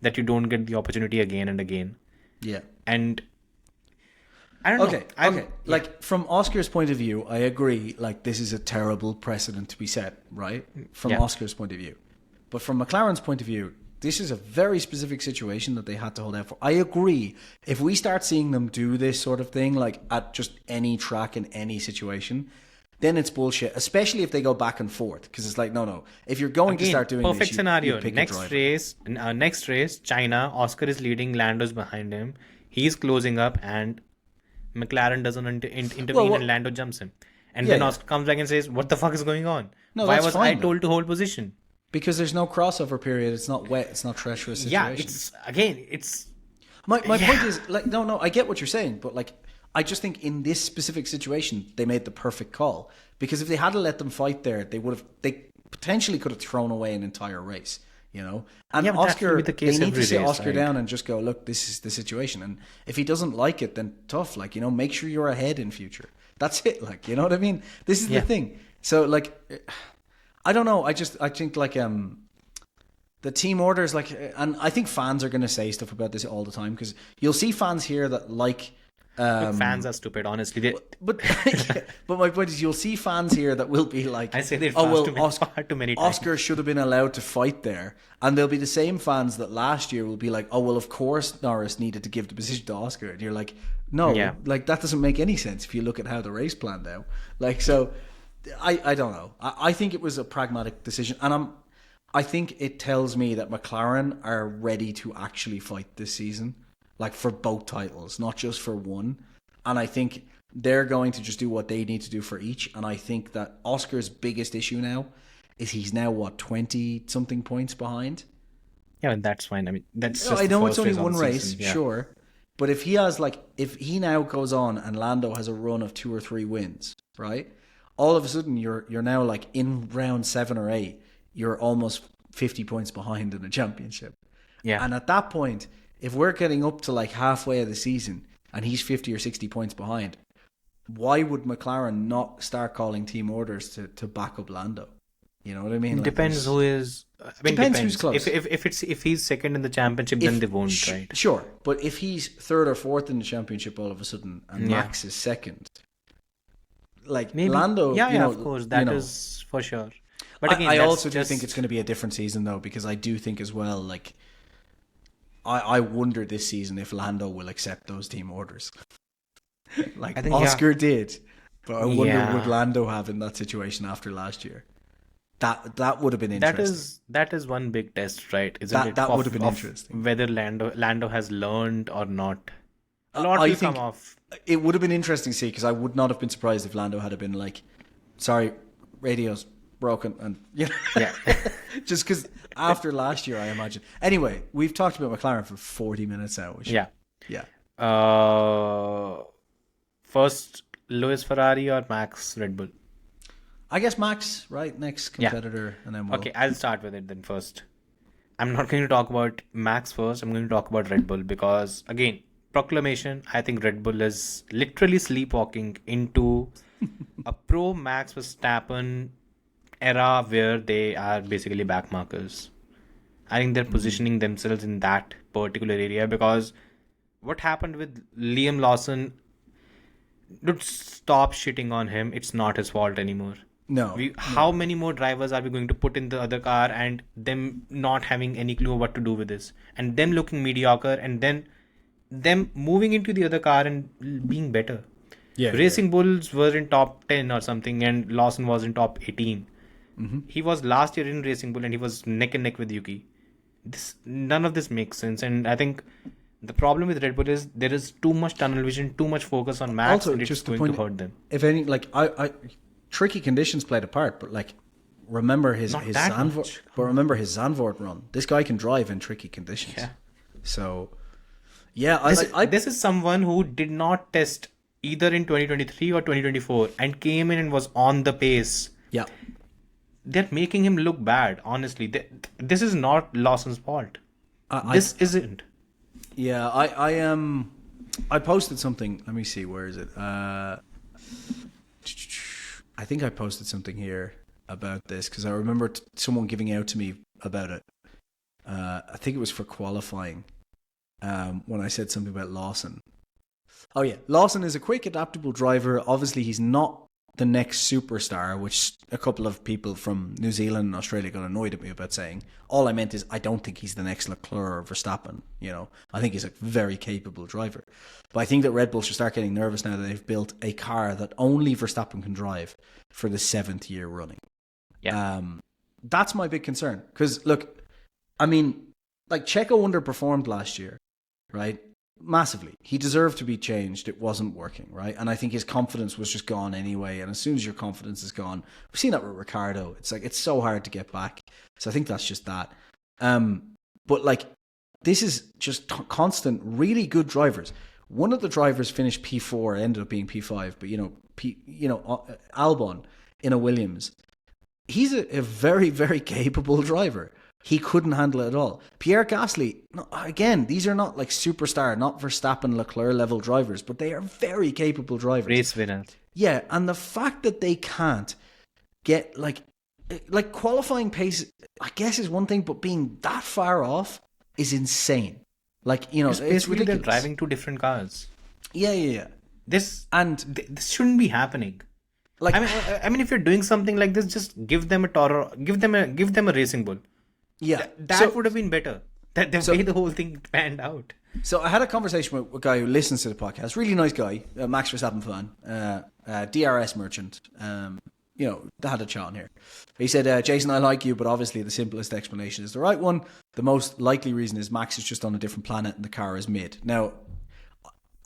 that you don't get the opportunity again and again. Yeah. And I don't know. Okay. Like, from Oscar's point of view, I agree. Like, this is a terrible precedent to be set, right? From Oscar's point of view. But from McLaren's point of view, this is a very specific situation that they had to hold out for. I agree. If we start seeing them do this sort of thing, like, at just any track in any situation, then it's bullshit. Especially if they go back and forth, because it's like, no. If you're going to Again, start doing perfect this, scenario. you pick a Next driver. race, China. Oscar is leading. Lando's behind him. He's closing up, and McLaren doesn't intervene, and Lando jumps him. And then Oscar comes back and says, "What the fuck is going on? No, Why that's was fine, I told to hold position?" Because there's no crossover period. It's not wet. It's not treacherous situation. Yeah, it's My point is, like, no, I get what you're saying, but like, I just think in this specific situation, they made the perfect call. Because if they had to let them fight there, they potentially could have thrown away an entire race, you know? And Oscar, they need to sit Oscar down and just go, look, this is the situation. And if he doesn't like it, then tough, like, you know, make sure you're ahead in future. That's it, like, you know what I mean? This is the thing. So, like, I don't know. I think, like, the team orders, like, and I think fans are going to say stuff about this all the time, because you'll see fans here that like. Look, fans are stupid, honestly. But my point is, you'll see fans here that will be like, I say they're far too many times. Oscar should have been allowed to fight there, and there'll be the same fans that last year will be like, oh well, of course Norris needed to give the position to Oscar, and you're like, no, like that doesn't make any sense if you look at how the race planned out. Like, so I don't know. I think it was a pragmatic decision, and I think it tells me that McLaren are ready to actually fight this season. Like, for both titles, not just for one. And I think they're going to just do what they need to do for each. And I think that Oscar's biggest issue now is he's now, 20-something points behind? Yeah, that's fine. I mean, that's just I know it's only one race, season, sure. But if he now goes on and Lando has a run of 2 or 3 wins, right? All of a sudden, you're now, like, in round 7 or 8, you're almost 50 points behind in the championship. Yeah. And at that point, if we're getting up to like halfway of the season and he's 50 or 60 points behind, why would McLaren not start calling team orders to back up Lando? You know what I mean? Like, depends who is. I mean, depends who's close. If he's second in the championship, then they won't, right? Sure, but if he's third or fourth in the championship all of a sudden and Max is second, like maybe, Lando, of course, that is for sure. But again, I also do think it's going to be a different season though, because I do think as well, like. I wonder this season if Lando will accept those team orders. Like, I think Oscar did. But I wonder would Lando have in that situation after last year. That would have been interesting. That is one big test, right? Isn't it? That would have been interesting. Whether Lando has learned or not. A lot will come off. It would have been interesting to see, because I would not have been surprised if Lando had been like, sorry, radio's broken, and just because after last year, I imagine. Anyway, we've talked about McLaren for 40 minutes now. First, Lewis Ferrari or Max Red Bull? I guess Max, right? Next competitor, and then okay, I'll start with it then first. I'm not going to talk about Max first. I'm going to talk about Red Bull, because again, proclamation. I think Red Bull is literally sleepwalking into a pro Max Verstappen era where they are basically backmarkers. I think they're positioning themselves in that particular area, because what happened with Liam Lawson, don't stop shitting on him. It's not his fault anymore. No. How many more drivers are we going to put in the other car and them not having any clue what to do with this, and them looking mediocre, and then them moving into the other car and being better? Racing Bulls were in top 10 or something, and Lawson was in top 18. He was last year in Racing Bull and he was neck and neck with Yuki. None of this makes sense, and I think the problem with Red Bull is there is too much tunnel vision, too much focus on Max, and it's going to hurt them. If any, like I tricky conditions played a part, but like remember his Zandvoort run. This guy can drive in tricky conditions. Yeah. So this is someone who did not test either in 2023 or 2024 and came in and was on the pace. Yeah. They're making him look bad, honestly. This is not Lawson's fault. This isn't. Yeah, I posted something. Let me see, where is it? I think I posted something here about this, because I remember someone giving out to me about it. I think it was for qualifying, when I said something about Lawson. Oh yeah, Lawson is a quick, adaptable driver. Obviously, he's not the next superstar, which a couple of people from New Zealand and Australia got annoyed at me about saying. All I meant is I don't think he's the next Leclerc or Verstappen. I think he's a very capable driver. But I think that Red Bull should start getting nervous now that they've built a car that only Verstappen can drive for the 7th year running. Yeah. That's my big concern. Because, look, I mean, like Checo underperformed last year, right? Massively. He deserved to be changed. It wasn't working, right? And I think his confidence was just gone anyway. And as soon as your confidence is gone, we've seen that with Ricardo. It's like, it's so hard to get back. So I think that's just that. But like, this is just constant, really good drivers. One of the drivers finished P4, ended up being P5, but Albon in a Williams. He's a very, very capable driver. He couldn't handle it at all. Pierre Gasly, again, these are not like superstar, not Verstappen, Leclerc level drivers, but they are very capable drivers. Race winners. Yeah, and the fact that they can't get like qualifying pace, I guess is one thing, but being that far off is insane. Like, it's ridiculous. They're driving two different cars. Yeah. This shouldn't be happening. Like, I mean, if you're doing something like this, just give them a Toro, give them a Racing Bull. Yeah, that would have been better. The way the whole thing panned out. So I had a conversation with a guy who listens to the podcast. Really nice guy, Max Verstappen fan, DRS merchant. They had a chat on here. He said, Jason, I like you, but obviously the simplest explanation is the right one. The most likely reason is Max is just on a different planet and the car is mid. Now,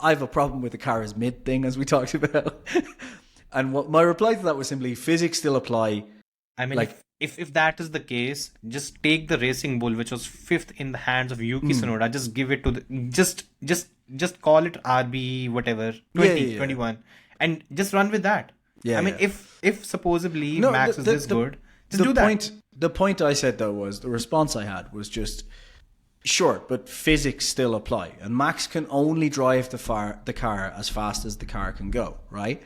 I have a problem with the car is mid thing, as we talked about. And what my reply to that was simply, physics still apply. I mean, like, if that is the case, just take the Racing Bull, which was 5th in the hands of Yuki Tsunoda. Just give it to just call it RB whatever 21, and just run with that. Yeah, I mean, if supposedly Max is this good, just do that. The point I said though was the response I had was just sure, but physics still apply, and Max can only drive the car as fast as the car can go, right?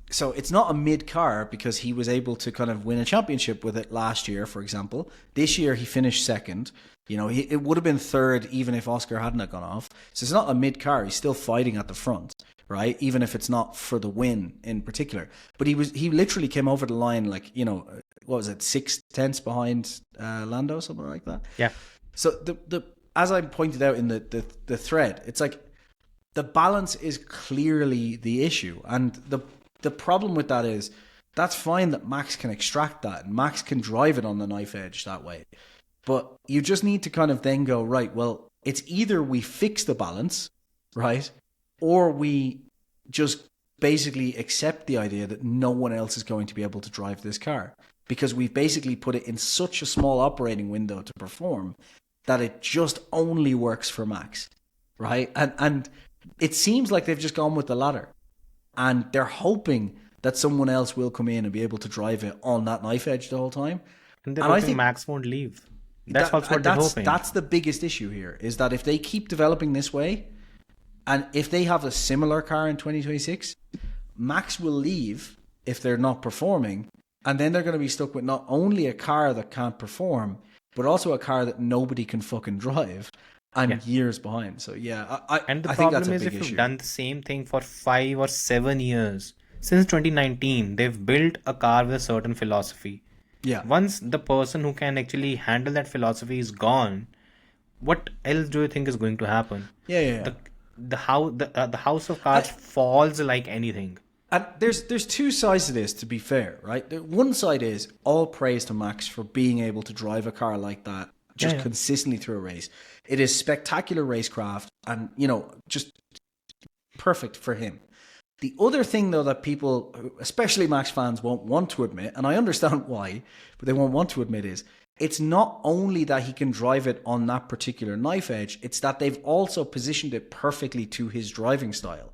So it's not a mid car because he was able to kind of win a championship with it last year, for example. This year he finished second. It would have been third even if Oscar hadn't gone off. So it's not a mid car. He's still fighting at the front, right? Even if it's not for the win in particular. But he literally came over the line like, what was it, 6/10 behind Lando, something like that. Yeah. So the as I pointed out in the thread, it's like the balance is clearly the issue, and the problem with that is that's fine that Max can extract that and Max can drive it on the knife edge that way. But you just need to kind of then go, right, well, it's either we fix the balance, right? Or we just basically accept the idea that no one else is going to be able to drive this car because we've basically put it in such a small operating window to perform that it just only works for Max, right? And it seems like they've just gone with the latter. And they're hoping that someone else will come in and be able to drive it on that knife edge the whole time. And I think Max won't leave. That's what they're hoping. That's the biggest issue here, is that if they keep developing this way, and if they have a similar car in 2026, Max will leave if they're not performing. And then they're going to be stuck with not only a car that can't perform, but also a car that nobody can fucking drive. And years behind. So I think that's a big issue. If you've done the same thing for 5 or 7 years, since 2019, they've built a car with a certain philosophy. Yeah. Once the person who can actually handle that philosophy is gone, what else do you think is going to happen? Yeah. The house of cards falls like anything. And there's two sides to this, to be fair, right? One side is all praise to Max for being able to drive a car like that consistently through a race. It is spectacular racecraft and, just perfect for him. The other thing, though, that people, especially Max fans, won't want to admit, and I understand why, but they won't want to admit, is it's not only that he can drive it on that particular knife edge, it's that they've also positioned it perfectly to his driving style.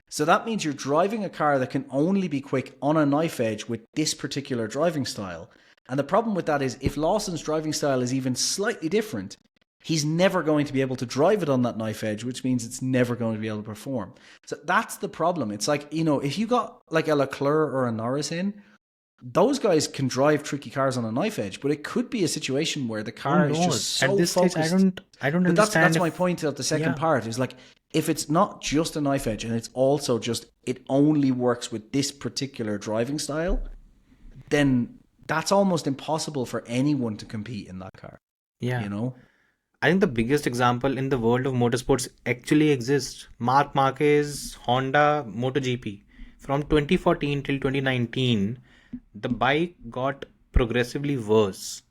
So that means you're driving a car that can only be quick on a knife edge with this particular driving style. And the problem with that is if Lawson's driving style is even slightly different, he's never going to be able to drive it on that knife edge, which means it's never going to be able to perform. So that's the problem. It's like, if you got like a Leclerc or a Norris in, those guys can drive tricky cars on a knife edge, but it could be a situation where the car is just so At this focused. stage, I don't But that's understand. my point of the second Yeah. part is like, if it's not just a knife edge and it's also just, it only works with this particular driving style, then that's almost impossible for anyone to compete in that car. Yeah. You know? I think the biggest example in the world of motorsports actually exists. Marc Marquez, Honda, MotoGP. From 2014 till 2019, the bike got progressively worse.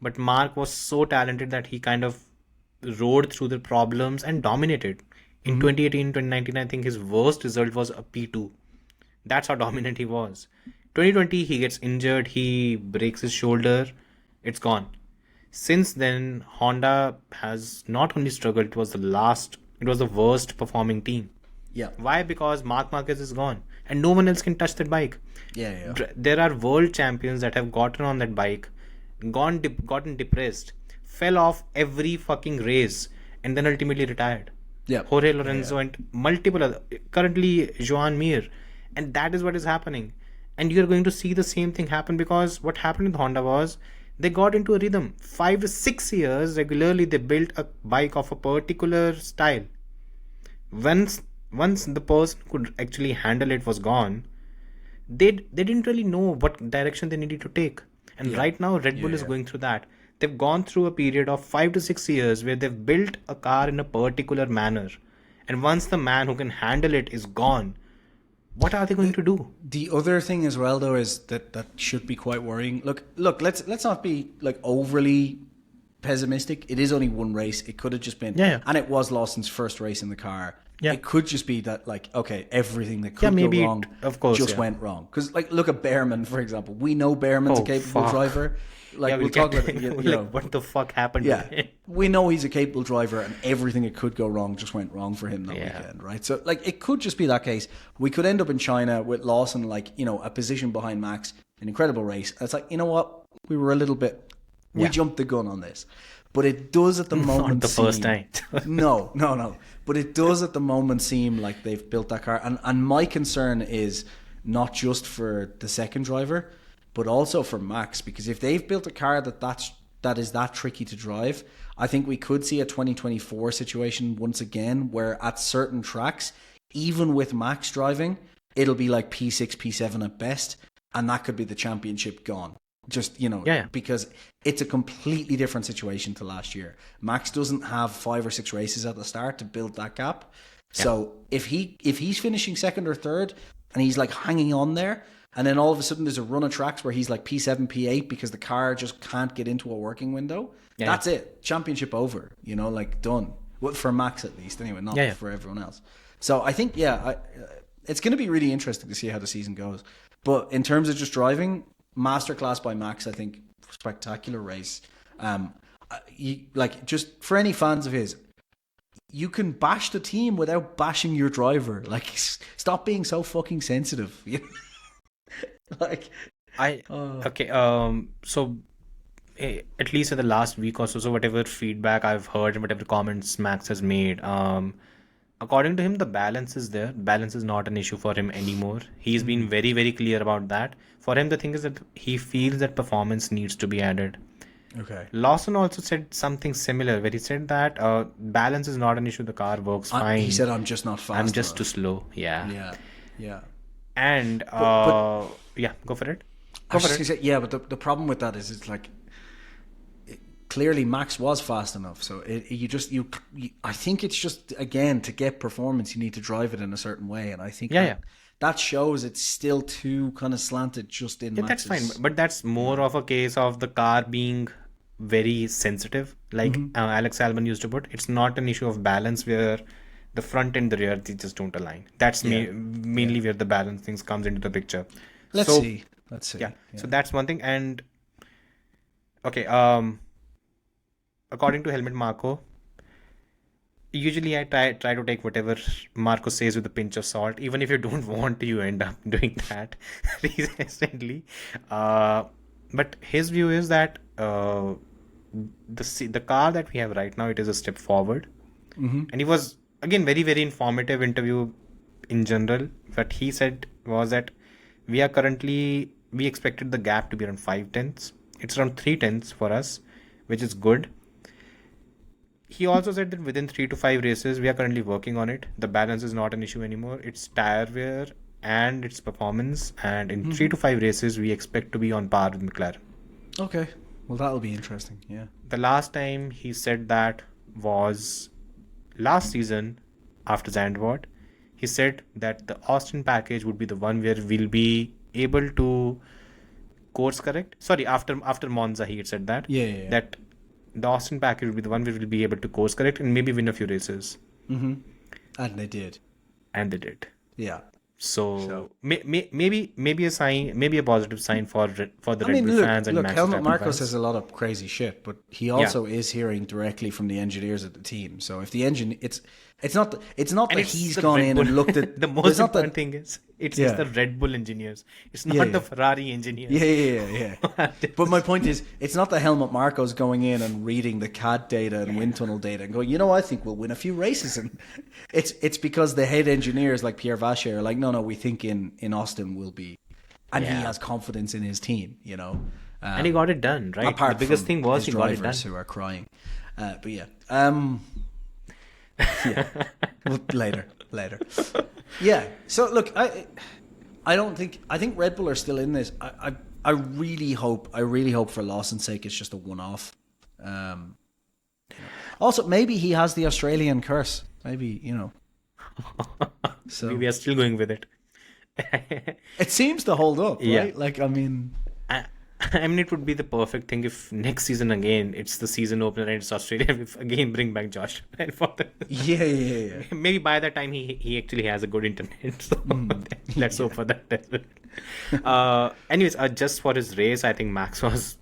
But Mark was so talented that he kind of rode through the problems and dominated. In 2018, 2019, I think his worst result was a P2. That's how dominant he was. 2020, he gets injured, he breaks his shoulder, it's gone. Since then, Honda has not only struggled, it was the worst performing team. Yeah. Why? Because Marc Marquez is gone and no one else can touch that bike. Yeah. There are world champions that have gotten on that bike, gotten depressed, fell off every fucking race, and then ultimately retired. Yeah. Jorge Lorenzo and multiple other, currently Joan Mir, and that is what is happening. And you're going to see the same thing happen, because what happened with Honda was they got into a rhythm. 5 to 6 years regularly they built a bike of a particular style. Once the person who could actually handle it was gone, they didn't really know what direction they needed to take. And right now Red Bull is going through that. They've gone through a period of 5 to 6 years where they've built a car in a particular manner, and once the man who can handle it is gone, what are they going to do? The other thing as well, though, is that should be quite worrying. Look. Let's not be like overly pessimistic. It is only one race. It could have just been, and it was Lawson's first race in the car. Yeah. It could just be that, like, okay, everything that could go wrong, went wrong. Because, like, look at Behrman, for example. We know Behrman's a capable driver. Like, we'll talk about it. What the fuck happened to him? We know he's a capable driver, and everything that could go wrong just went wrong for him that weekend, right? So, like, it could just be that case. We could end up in China with Lawson, like, you know, a position behind Max, an incredible race. And it's like, you know what? We were a little bit... We jumped the gun on this. But it does at the moment Not the first time. No. But it does at the moment seem like they've built that car. And my concern is not just for the second driver, but also for Max. Because if they've built a car that is that tricky to drive, I think we could see a 2024 situation once again where at certain tracks, even with Max driving, it'll be like P6, P7 at best. And that could be the championship gone. Just, you know, because it's a completely different situation to last year. Max doesn't have 5 or 6 races at the start to build that gap. So if he's finishing second or third and he's like hanging on there, and then all of a sudden there's a run of tracks where he's like P7, P8 because the car just can't get into a working window, that's it. Championship over, you know, like done. Well, for Max at least, anyway, not for everyone else. So I think, it's going to be really interesting to see how the season goes. But in terms of just driving, masterclass by Max, I think. Spectacular race. Just for any fans of his, you can bash the team without bashing your driver. Like, stop being so fucking sensitive. So at least in the last week or so, whatever feedback I've heard and whatever comments Max has made, according to him, the balance is there. Balance is not an issue for him anymore. He's been very, very clear about that. For him, the thing is that he feels that performance needs to be added. Okay. Lawson also said something similar, where he said that balance is not an issue. The car works fine. He said, "I'm just not fast. I'm just too slow." Yeah. And go for it. But the problem with that is, it's like, clearly Max was fast enough, so I think it's just, again, to get performance you need to drive it in a certain way, and I think that shows it's still too kind of slanted just in Max's. That's fine, but that's more of a case of the car being very sensitive, like Alex Albon used to put. It's not an issue of balance where the front and the rear, they just don't align. That's mainly where the balance things comes into the picture. Let's see. So that's one thing. And okay, according to Helmut Marko, usually I try to take whatever Marco says with a pinch of salt. Even if you don't want to, you end up doing that recently. But his view is that the car that we have right now, it is a step forward. And he was, again, very, very informative interview in general. What he said was that we are currently we expected the gap to be around 5 tenths. It's around 3 tenths for us, which is good. He also said that within 3 to 5 races, we are currently working on it. The balance is not an issue anymore. It's tire wear and its performance. And in 3 to 5 races, we expect to be on par with McLaren. Okay. Well, that'll be interesting. Yeah. The last time he said that was last season after Zandvoort. He said that the Austin package would be the one where we'll be able to course correct. Sorry, after Monza, he had said that. Yeah. That the Austin package will be the one where we'll be able to course correct and maybe win a few races. Mm-hmm. And they did. And they did. Yeah. So maybe a sign, maybe a positive sign for the Red Bull fans and Max Helmut Verstappen Marko fans. says a lot of crazy shit, but he also is hearing directly from the engineers at the team. So if the engine, it's not that he's gone Red in Bull. and looked at The most important thing is it's the Red Bull engineers. It's not the Ferrari engineers. Yeah. But my point is, it's not the Helmut Marko's going in and reading the CAD data and wind tunnel data and going, I think we'll win a few races. And it's because the head engineers like Pierre Vacher are like, no, we think in Austin we'll be, and he has confidence in his team, And he got it done, right? Apart The biggest from thing was his he got it done. drivers who are crying. But yeah. Well, later. Yeah. So look, I think Red Bull are still in this. I really hope for Lawson's sake it's just a one-off. Also, maybe he has the Australian curse. Maybe, So We are still going with it. it seems to hold up, right? Yeah. Like, I mean, it would be the perfect thing if next season again it's the season opener and it's Australia. If again bring back Josh. yeah. Maybe by that time he actually has a good internet. So let's hope for that as well. Anyways, just for his race, I think Max was.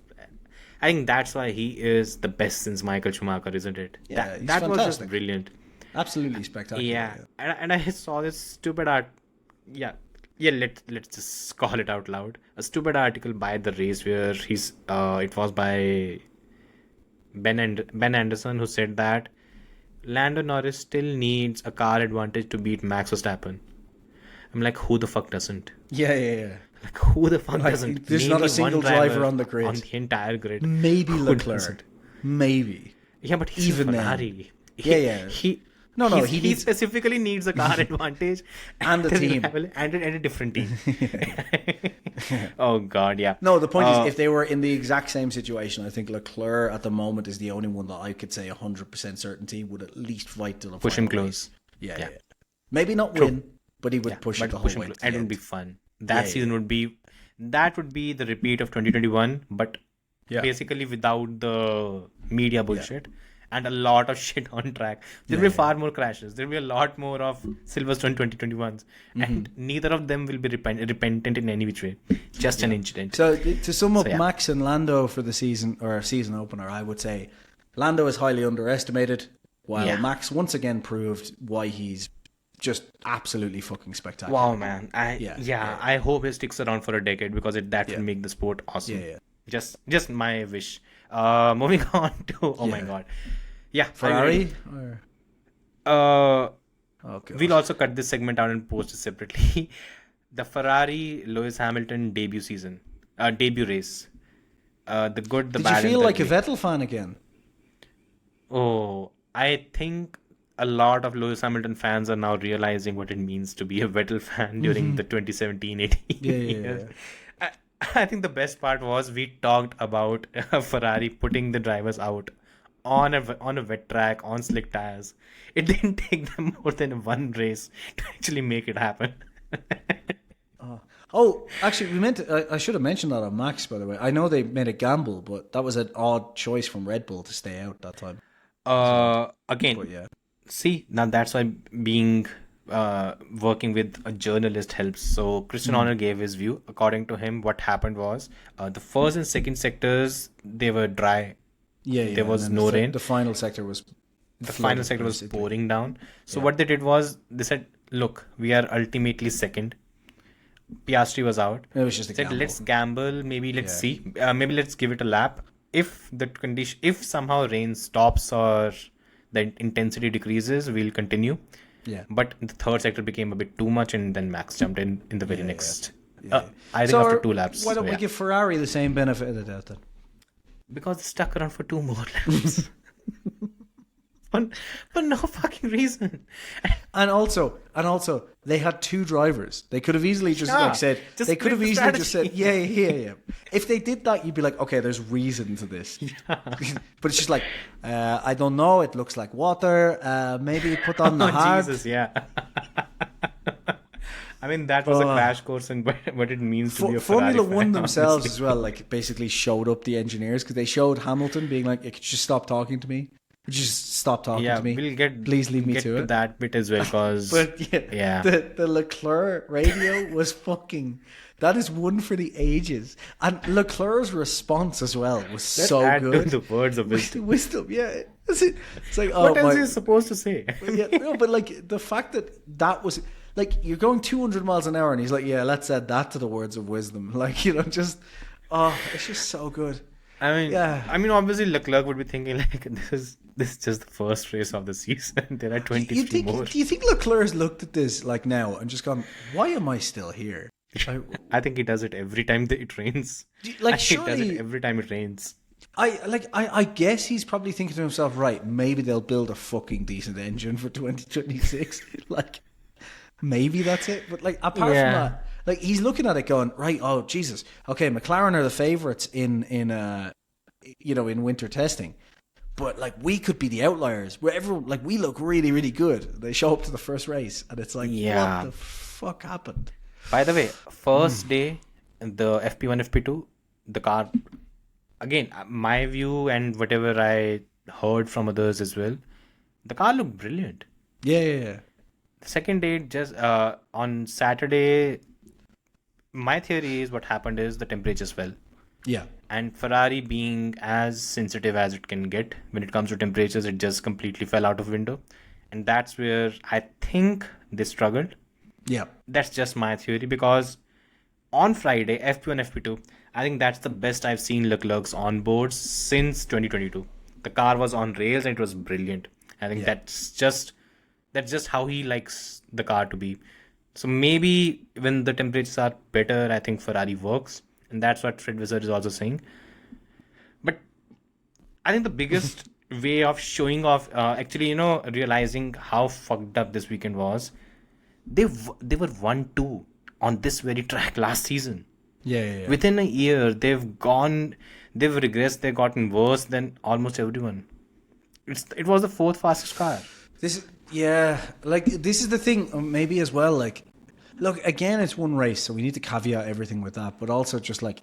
I think that's why he is the best since Michael Schumacher, isn't it? Yeah, he's that was just fantastic. brilliant. Absolutely spectacular. Yeah. And I saw this stupid art. Yeah. Let's just call it out loud. A stupid article by the race where it was by Ben Anderson, who said that Lando Norris still needs a car advantage to beat Max Verstappen. I'm like, who the fuck doesn't? Yeah. Like, who the fuck doesn't? There's Name not me a single one driver on the grid. On the entire grid. Maybe Who Leclerc. doesn't? Maybe. Yeah, but he's Even a then. Ferrari. Yeah. He specifically needs a car advantage And a team. and a different team. Oh God, yeah. No, the point is, if they were in the exact same situation, I think Leclerc at the moment is the only one that I could say 100% certainty would at least fight to the Push him final close. race. Yeah. Maybe not win, but he would push it the whole way. And it would be fun. That season would be the repeat of 2021, but basically without the media bullshit and a lot of shit on track. There'll be far more crashes. There'll be a lot more of Silverstone 2021s, and neither of them will be repentant in any which way. Just an incident. So to sum up Max and Lando for the season opener, I would say Lando is highly underestimated, while Max once again proved why he's just absolutely fucking spectacular. Wow, man. I hope he sticks around for a decade because that will make the sport awesome. Yeah. Just my wish. Moving on to my God. Yeah, Ferrari? We'll also cut this segment out and post it separately. The Ferrari Lewis Hamilton debut race. The good, the Did bad. you feel and the like a ugly. Vettel fan again? Oh, I think a lot of Lewis Hamilton fans are now realizing what it means to be a Vettel fan during the 2017-18 years. I think the best part was we talked about Ferrari putting the drivers out on a wet track on slick tires. It didn't take them more than one race to actually make it happen. Oh, actually, I should have mentioned that on Max, by the way. I know they made a gamble, but that was an odd choice from Red Bull to stay out that time. Again, But yeah. see, now that's why being working with a journalist helps. So Christian Horner gave his view. According to him, what happened was the first and second sectors, they were dry. Yeah. There was no rain. The final sector was pouring down. So what they did was they said, look, we are ultimately second. Piastri was out. It was just a Said, gamble. let's gamble. Maybe let's see. Maybe let's give it a lap. If somehow rain stops or the intensity decreases, we'll continue. Yeah. But the third sector became a bit too much, and then Max jumped in the very next I think So after 2 laps. why don't so we yeah. give Ferrari the same benefit of the doubt then? Because they stuck around for 2 more laps. for no fucking reason. And also, they had 2 drivers. They could have easily just Yeah, like said. just They could have split the easily just said, strategy. yeah. If they did that, you'd be like, okay, there's reason to this. But it's just like, I don't know. It looks like water. Maybe put on the Oh, hard. Jesus, yeah. I mean, that was a crash course in what it means to be a Ferrari Formula One fan, themselves honestly. as well, like basically showed up the engineers because they showed Hamilton being like, "Could you just stop talking to me? Could you just stop talking Yeah, to me? we'll get Please leave me get to it." that bit as well, because But yeah. the Leclerc radio was fucking. That is one for the ages. And Leclerc's response as well was Let's so add good. to the words of wisdom. Wisdom, yeah. It's like, oh What else my. are you supposed to say? Yeah, no, but like the fact that was like you're going 200 miles an hour, and he's like, yeah, let's add that to the words of wisdom. Like, just, it's just so good. Yeah. I mean, obviously Leclerc would be thinking like, this is just the first race of the season. There are 23 more. Do you think Leclerc's looked at this like now and just gone, why am I still here? Like, I think he does it every time that it rains. like, I think he does surely- it every time it rains. I guess he's probably thinking to himself, right, maybe they'll build a fucking decent engine for 2026. Like, maybe that's it. But like, apart Yeah. from that, like, he's looking at it going, right, oh Jesus, okay, McLaren are the favourites in winter testing, but like we could be the outliers. Where everyone, like, we look really really good. They show up to the first race, and it's like, Yeah. what the fuck happened? By the way, first day, the FP1, FP2, the car, again, my view and whatever I heard from others as well, the car looked brilliant. Yeah. The second day, just on Saturday, my theory is what happened is the temperatures fell. Yeah. And Ferrari, being as sensitive as it can get when it comes to temperatures, it just completely fell out of window. And that's where I think they struggled. Yeah. That's just my theory, because on Friday, FP1, FP2, I think that's the best I've seen Leclerc's on boards since 2022. The car was on rails and it was brilliant. I think that's just how he likes the car to be. So maybe when the temperatures are better, I think Ferrari works. And that's what Fred Wizard is also saying. But I think the biggest way of showing off, realizing how fucked up this weekend was, they were 1-2 on this very track last season. Yeah. Within a year, they've regressed, they've gotten worse than almost everyone. It was the 4th fastest car. This is the thing, maybe as well, like, look, again, it's one race, so we need to caveat everything with that, but also just like,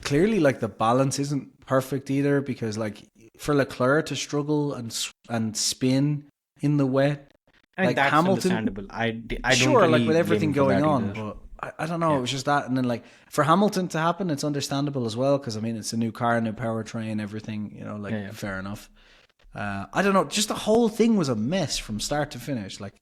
clearly, like, the balance isn't perfect either, because like, for Leclerc to struggle and spin in the wet, I mean, like, that's Hamilton, understandable. I don't sure, really like, with everything blame him for going that on, either. but I don't know, it was just that, and then like, for Hamilton to happen, it's understandable as well, because I mean, it's a new car, new powertrain, everything, fair enough. I don't know, just the whole thing was a mess from start to finish. Like,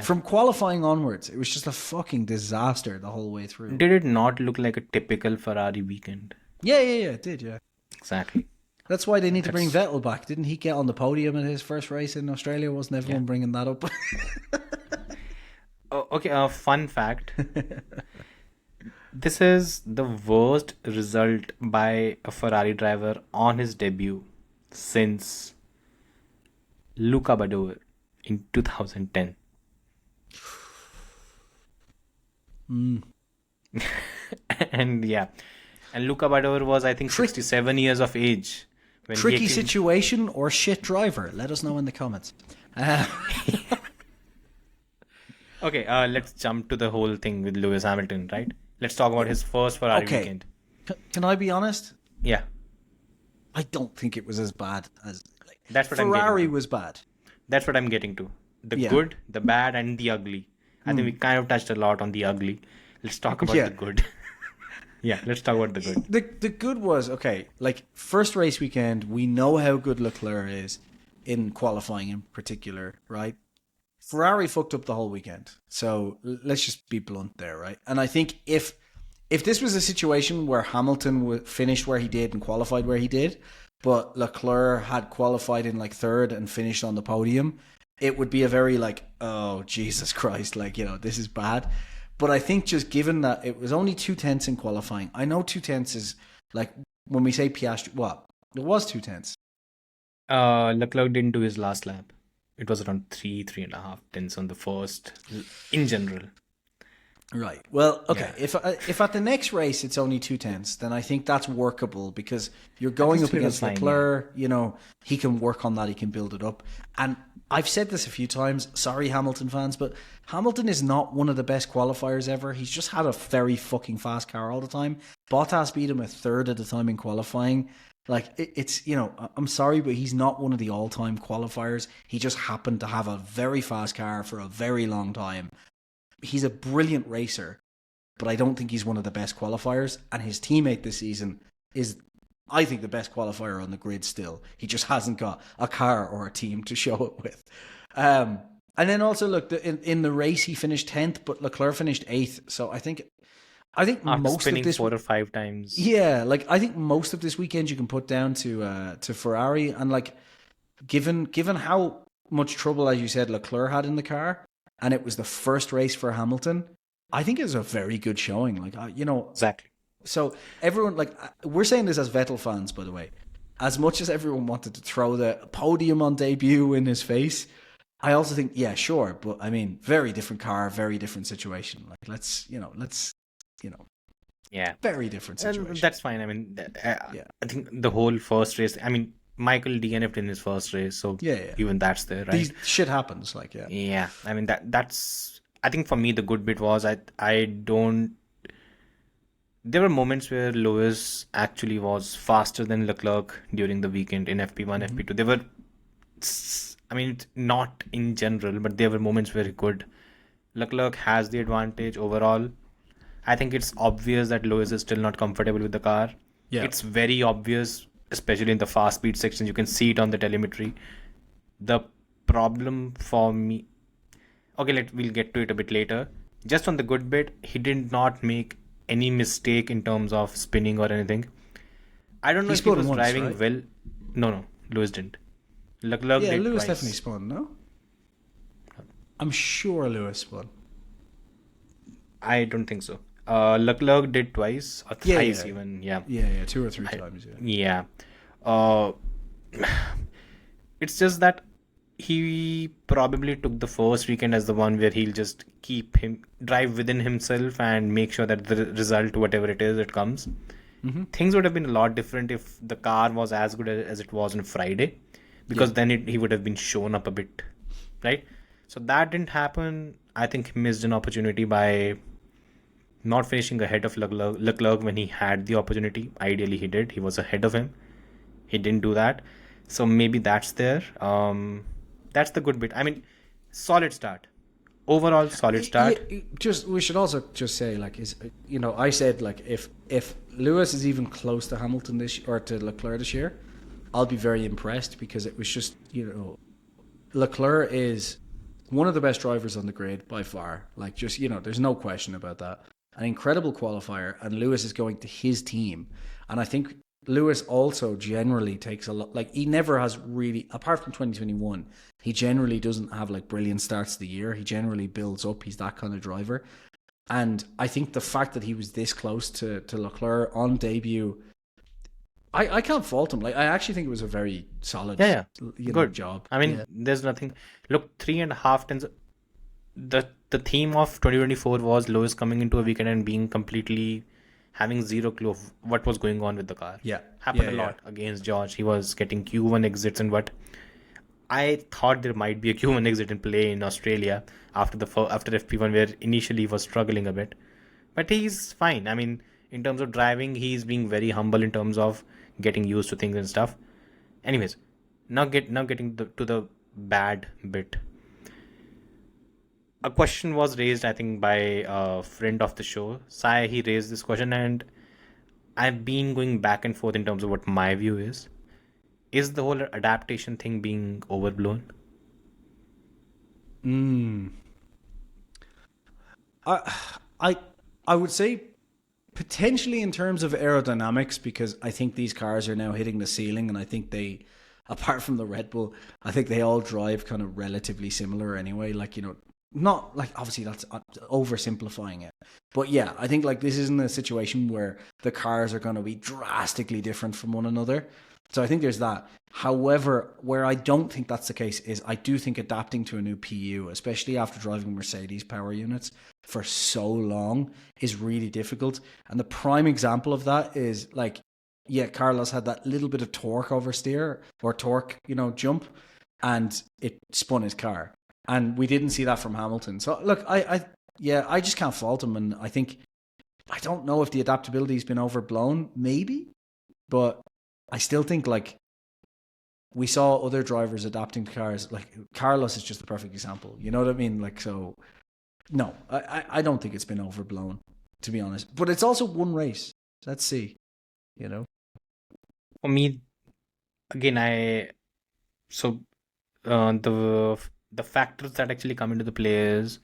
from qualifying onwards, it was just a fucking disaster the whole way through. Did it not look like a typical Ferrari weekend? Yeah, it did, yeah. Exactly. That's why they need to bring Vettel back. Didn't he get on the podium in his first race in Australia? Wasn't everyone bringing that up? Oh, okay, fun fact. This is the worst result by a Ferrari driver on his debut since Luca Badoer in 2010. And Luca Badoer was, I think, 67 years of age. When he Tricky actually- situation or shit driver? Let us know in the comments. Okay, let's jump to the whole thing with Lewis Hamilton, right? Let's talk about his first Ferrari weekend. Can I be honest? Yeah, I don't think it was as bad as that's what I'm getting Ferrari to. was bad. That's what I'm getting to. The Yeah. good, the bad, and the ugly. I think we kind of touched a lot on the ugly. Let's talk about the good. Let's talk about the good. The good was, okay, like, first race weekend, we know how good Leclerc is in qualifying in particular, right? Ferrari fucked up the whole weekend. So let's just be blunt there, right? And I think if this was a situation where Hamilton finished where he did and qualified where he did, but Leclerc had qualified in like third and finished on the podium, it would be a very like, oh, Jesus Christ, like, this is bad. But I think just given that it was only 2/10 in qualifying, I know 2/10 is like when we say Piastri, what? It was 2/10. Leclerc didn't do his last lap. It was around 3.5 tenths on the first in general. Right. Well, okay. Yeah. If at the next race it's only 2/10, then I think that's workable because you're going up against fine, Leclerc. You know, he can work on that. He can build it up. And I've said this a few times. Sorry, Hamilton fans, but Hamilton is not one of the best qualifiers ever. He's just had a very fucking fast car all the time. Bottas beat him a third of the time in qualifying. Like, it's, you know, I'm sorry, but he's not one of the all-time qualifiers. He just happened to have a very fast car for a very long time. He's a brilliant racer, but I don't think he's one of the best qualifiers. And his teammate this season is, I think, the best qualifier on the grid still. He just hasn't got a car or a team to show it with. And then also, look, in the race, he finished 10th, but Leclerc finished 8th. So I think After most spinning of this 4 or 5 times. yeah, like I think most of this weekend you can put down to Ferrari, and like given how much trouble, as you said, Leclerc had in the car, and it was the first race for Hamilton, I think it's a very good showing. Like you know, Exactly. so everyone, like, we're saying this as Vettel fans, by the way. As much as everyone wanted to throw the podium on debut in his face, I also think, yeah, sure, but I mean, very different car, very different situation. Like let's Yeah. very different situation. And that's fine. I mean, Yeah. I think the whole first race, I mean, Michael DNF'd in his first race, so Yeah. even that's there, right? These shit happens, like, yeah. Yeah, I mean that's I think for me the good bit was I don't there were moments where Lewis actually was faster than Leclerc during the weekend in FP1, FP2. They were, I mean, not in general, but there were moments where he could. Leclerc has the advantage overall. I think it's obvious that Lewis is still not comfortable with the car. Yeah. It's very obvious, especially in the fast speed section. You can see it on the telemetry. The problem for me, okay, we'll get to it a bit later. Just on the good bit, he did not make any mistake in terms of spinning or anything. I don't know if he was driving right? well. No, Lewis didn't. Leclerc Yeah, did Lewis twice. definitely spun, no? I'm sure Lewis spun. I don't think so. Leclerc did twice or Yeah, thrice yeah. even. Yeah. Yeah, 2 or 3 times, yeah. Yeah. It's just that he probably took the first weekend as the one where he'll just drive within himself and make sure that the result, whatever it is, it comes. Things would have been a lot different if the car was as good as it was on Friday, because then he would have been shown up a bit, right? So that didn't happen. I think he missed an opportunity by not finishing ahead of Leclerc when he had the opportunity. Ideally, he did. He was ahead of him. He didn't do that. So maybe that's there. That's the good bit. I mean, solid start. Overall, solid start. We should also just say, like, I said, like, if Lewis is even close to Hamilton or to Leclerc this year, I'll be very impressed, because it was just, Leclerc is one of the best drivers on the grid by far. Like, just, there's no question about that. An incredible qualifier, and Lewis is going to his team. And I think Lewis also generally takes a lot, like, he never has really, apart from 2021, he generally doesn't have like brilliant starts of the year. He generally builds up. He's that kind of driver. And I think the fact that he was this close to Leclerc on debut, I can't fault him. Like, I actually think it was a very solid good job. I mean, there's nothing. Look, 3.5 tenths. The theme of 2024 was Lewis coming into a weekend and being completely having zero clue of what was going on with the car. Happened a lot against George. He was getting Q1 exits and what. I thought there might be a Q1 exit in play in Australia after FP1, where initially he was struggling a bit. But he's fine. I mean, in terms of driving, he's being very humble in terms of getting used to things and stuff. Anyways, now getting to the bad bit. A question was raised, I think, by a friend of the show. Sai, he raised this question, and I've been going back and forth in terms of what my view is. Is the whole adaptation thing being overblown? I would say potentially in terms of aerodynamics, because I think these cars are now hitting the ceiling, and I think they, apart from the Red Bull, I think they all drive kind of relatively similar anyway. Like, not like, obviously that's oversimplifying it, but yeah, I think like this isn't a situation where the cars are going to be drastically different from one another. So I think there's that. However, where I don't think that's the case is I do think adapting to a new PU, especially after driving Mercedes power units for so long, is really difficult. And the prime example of that is like, yeah, Carlos had that little bit of torque oversteer or torque, jump, and it spun his car. And we didn't see that from Hamilton. So look, I just can't fault him. And I don't know if the adaptability has been overblown, maybe, but I still think like we saw other drivers adapting to cars. Like Carlos is just the perfect example. You know what I mean? Like, so no, I don't think it's been overblown, to be honest. But it's also one race. Let's see. For me, again, the factors that actually come into the play is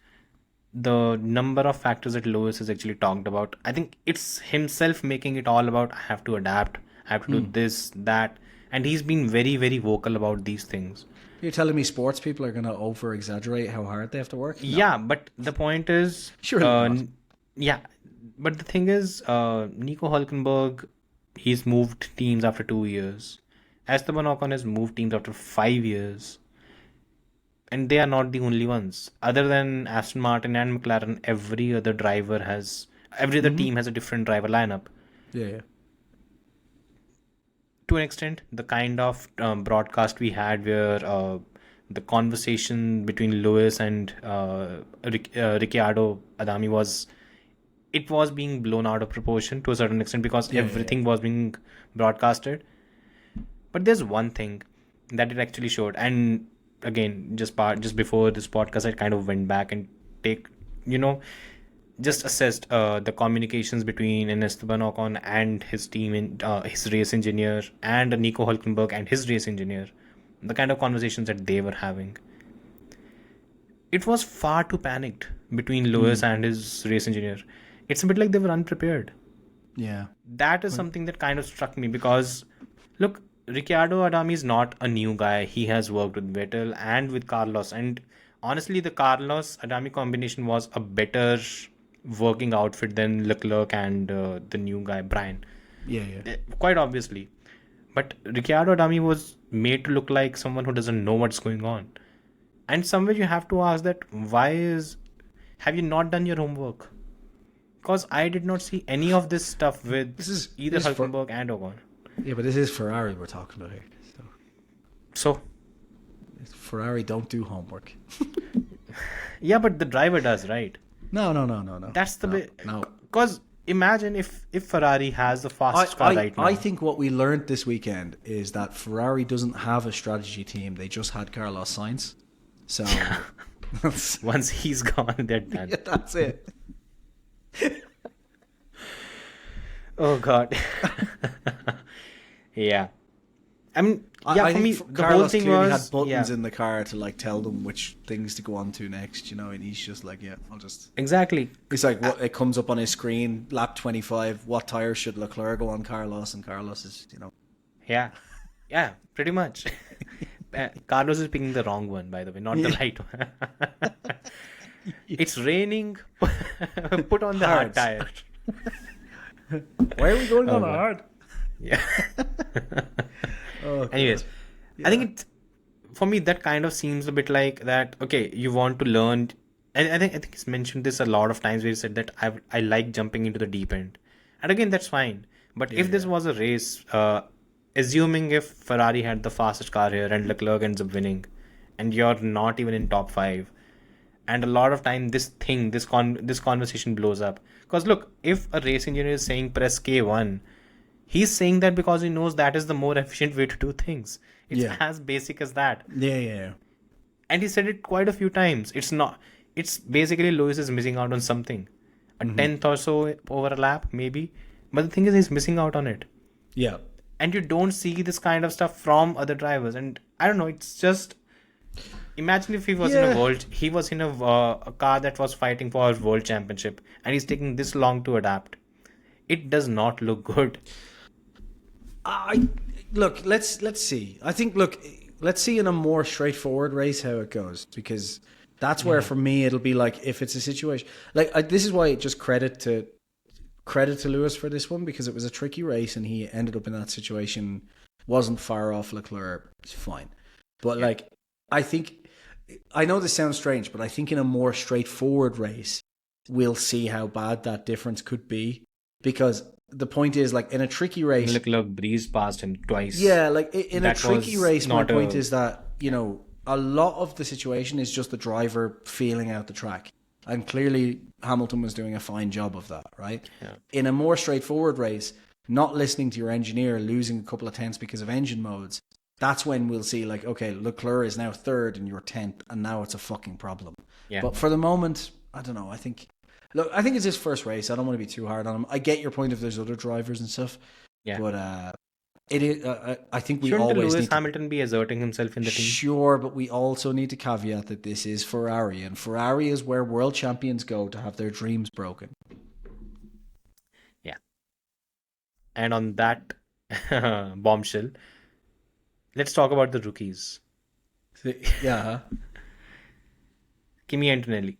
the number of factors that Lewis has actually talked about. I think it's himself making it all about I have to adapt, I have to do this, that, and he's been very, very vocal about these things. You're telling me sports people are going to over exaggerate how hard they have to work? No. Yeah, but the point is, yeah, but the thing is, Nico Hülkenberg, he's moved teams after 2 years. Esteban Ocon has moved teams after 5 years. And they are not the only ones. Other than Aston Martin and McLaren, every other team has a different driver lineup. Yeah. To an extent, the kind of broadcast we had where the conversation between Lewis and Ricciardo Adami was being blown out of proportion to a certain extent because everything was being broadcasted. But there's one thing that it actually showed, and again, just before this podcast, I kind of went back and just assessed the communications between Esteban Ocon and his team, his race engineer, and Nico Hülkenberg and his race engineer, the kind of conversations that they were having. It was far too panicked between Lewis and his race engineer. It's a bit like they were unprepared. Yeah. That is something that kind of struck me because, look, Ricciardo Adami is not a new guy. He has worked with Vettel and with Carlos. And honestly, the Carlos-Adami combination was a better working outfit than Leclerc and the new guy, Brian. Yeah. Quite obviously. But Ricciardo Adami was made to look like someone who doesn't know what's going on. And somewhere you have to ask that, have you not done your homework? Because I did not see any of this stuff with either Hülkenberg and Ocon. Yeah, but this is Ferrari we're talking about here. So Ferrari don't do homework. Yeah, but the driver does, right? No. That's the bit. No. Because imagine if Ferrari has the fastest car right now. I think what we learned this weekend is that Ferrari doesn't have a strategy team. They just had Carlos Sainz. So once he's gone, they're done. Yeah, that's it. Oh God. Yeah. I mean, I for me, think the Carlos whole thing clearly was had buttons in the car to like tell them which things to go on to next, and he's just like, yeah, I'll just exactly. It's like what it comes up on his screen, lap 25. What tires should Leclerc go on, Carlos? And Carlos is, Yeah, pretty much. Carlos is picking the wrong one, by the way, not the right one. It's raining. Put on the hard tire. Why are we going on hard? Yeah. Oh, anyways, I think for me that kind of seems a bit like that. Okay, you want to learn, and I think he's mentioned this a lot of times where he said that I like jumping into the deep end, and again that's fine. But if this was a race, assuming if Ferrari had the fastest car here and Leclerc ends up winning, and you're not even in top 5, and a lot of time this conversation blows up. Because look, if a race engineer is saying press K1, he's saying that because he knows that is the more efficient way to do things. It's as basic as that. Yeah. And he said it quite a few times. It's basically Lewis is missing out on something. A tenth or so over a lap, maybe. But the thing is, he's missing out on it. Yeah. And you don't see this kind of stuff from other drivers. And I don't know, it's just... Imagine if he was in a car that was fighting for a world championship and he's taking this long to adapt. It does not look good. Let's see. I think let's see in a more straightforward race how it goes, because That's where for me it'll be like if it's a situation like this is why just credit to Lewis for this one because it was a tricky race and he ended up in that situation. Wasn't far off Leclerc. It's fine, but like I know this sounds strange, but I think in a more straightforward race we'll see how bad that difference could be because the point is like in a tricky race, Leclerc breezed past him twice. yeah, like in a That tricky was race, my not point a- is that a lot of the situation is just the driver feeling out the track. And clearly Hamilton was doing a fine job of that, right? Yeah. In a more straightforward race, not listening to your engineer, losing a couple of tenths because of engine modes, that's when we'll see like, okay, Leclerc is now third and you're 10th and now it's a fucking problem. Yeah. But for the moment, I don't know. I think it's his first race. I don't want to be too hard on him. I get your point if there's other drivers and stuff. Yeah. But it is. I think we Shouldn't always Lewis need to, Hamilton be asserting himself in the team? sure, but we also need to caveat that this is Ferrari, and Ferrari is where world champions go to have their dreams broken. Yeah. And on that bombshell, let's talk about the rookies. Yeah. Kimi Antonelli.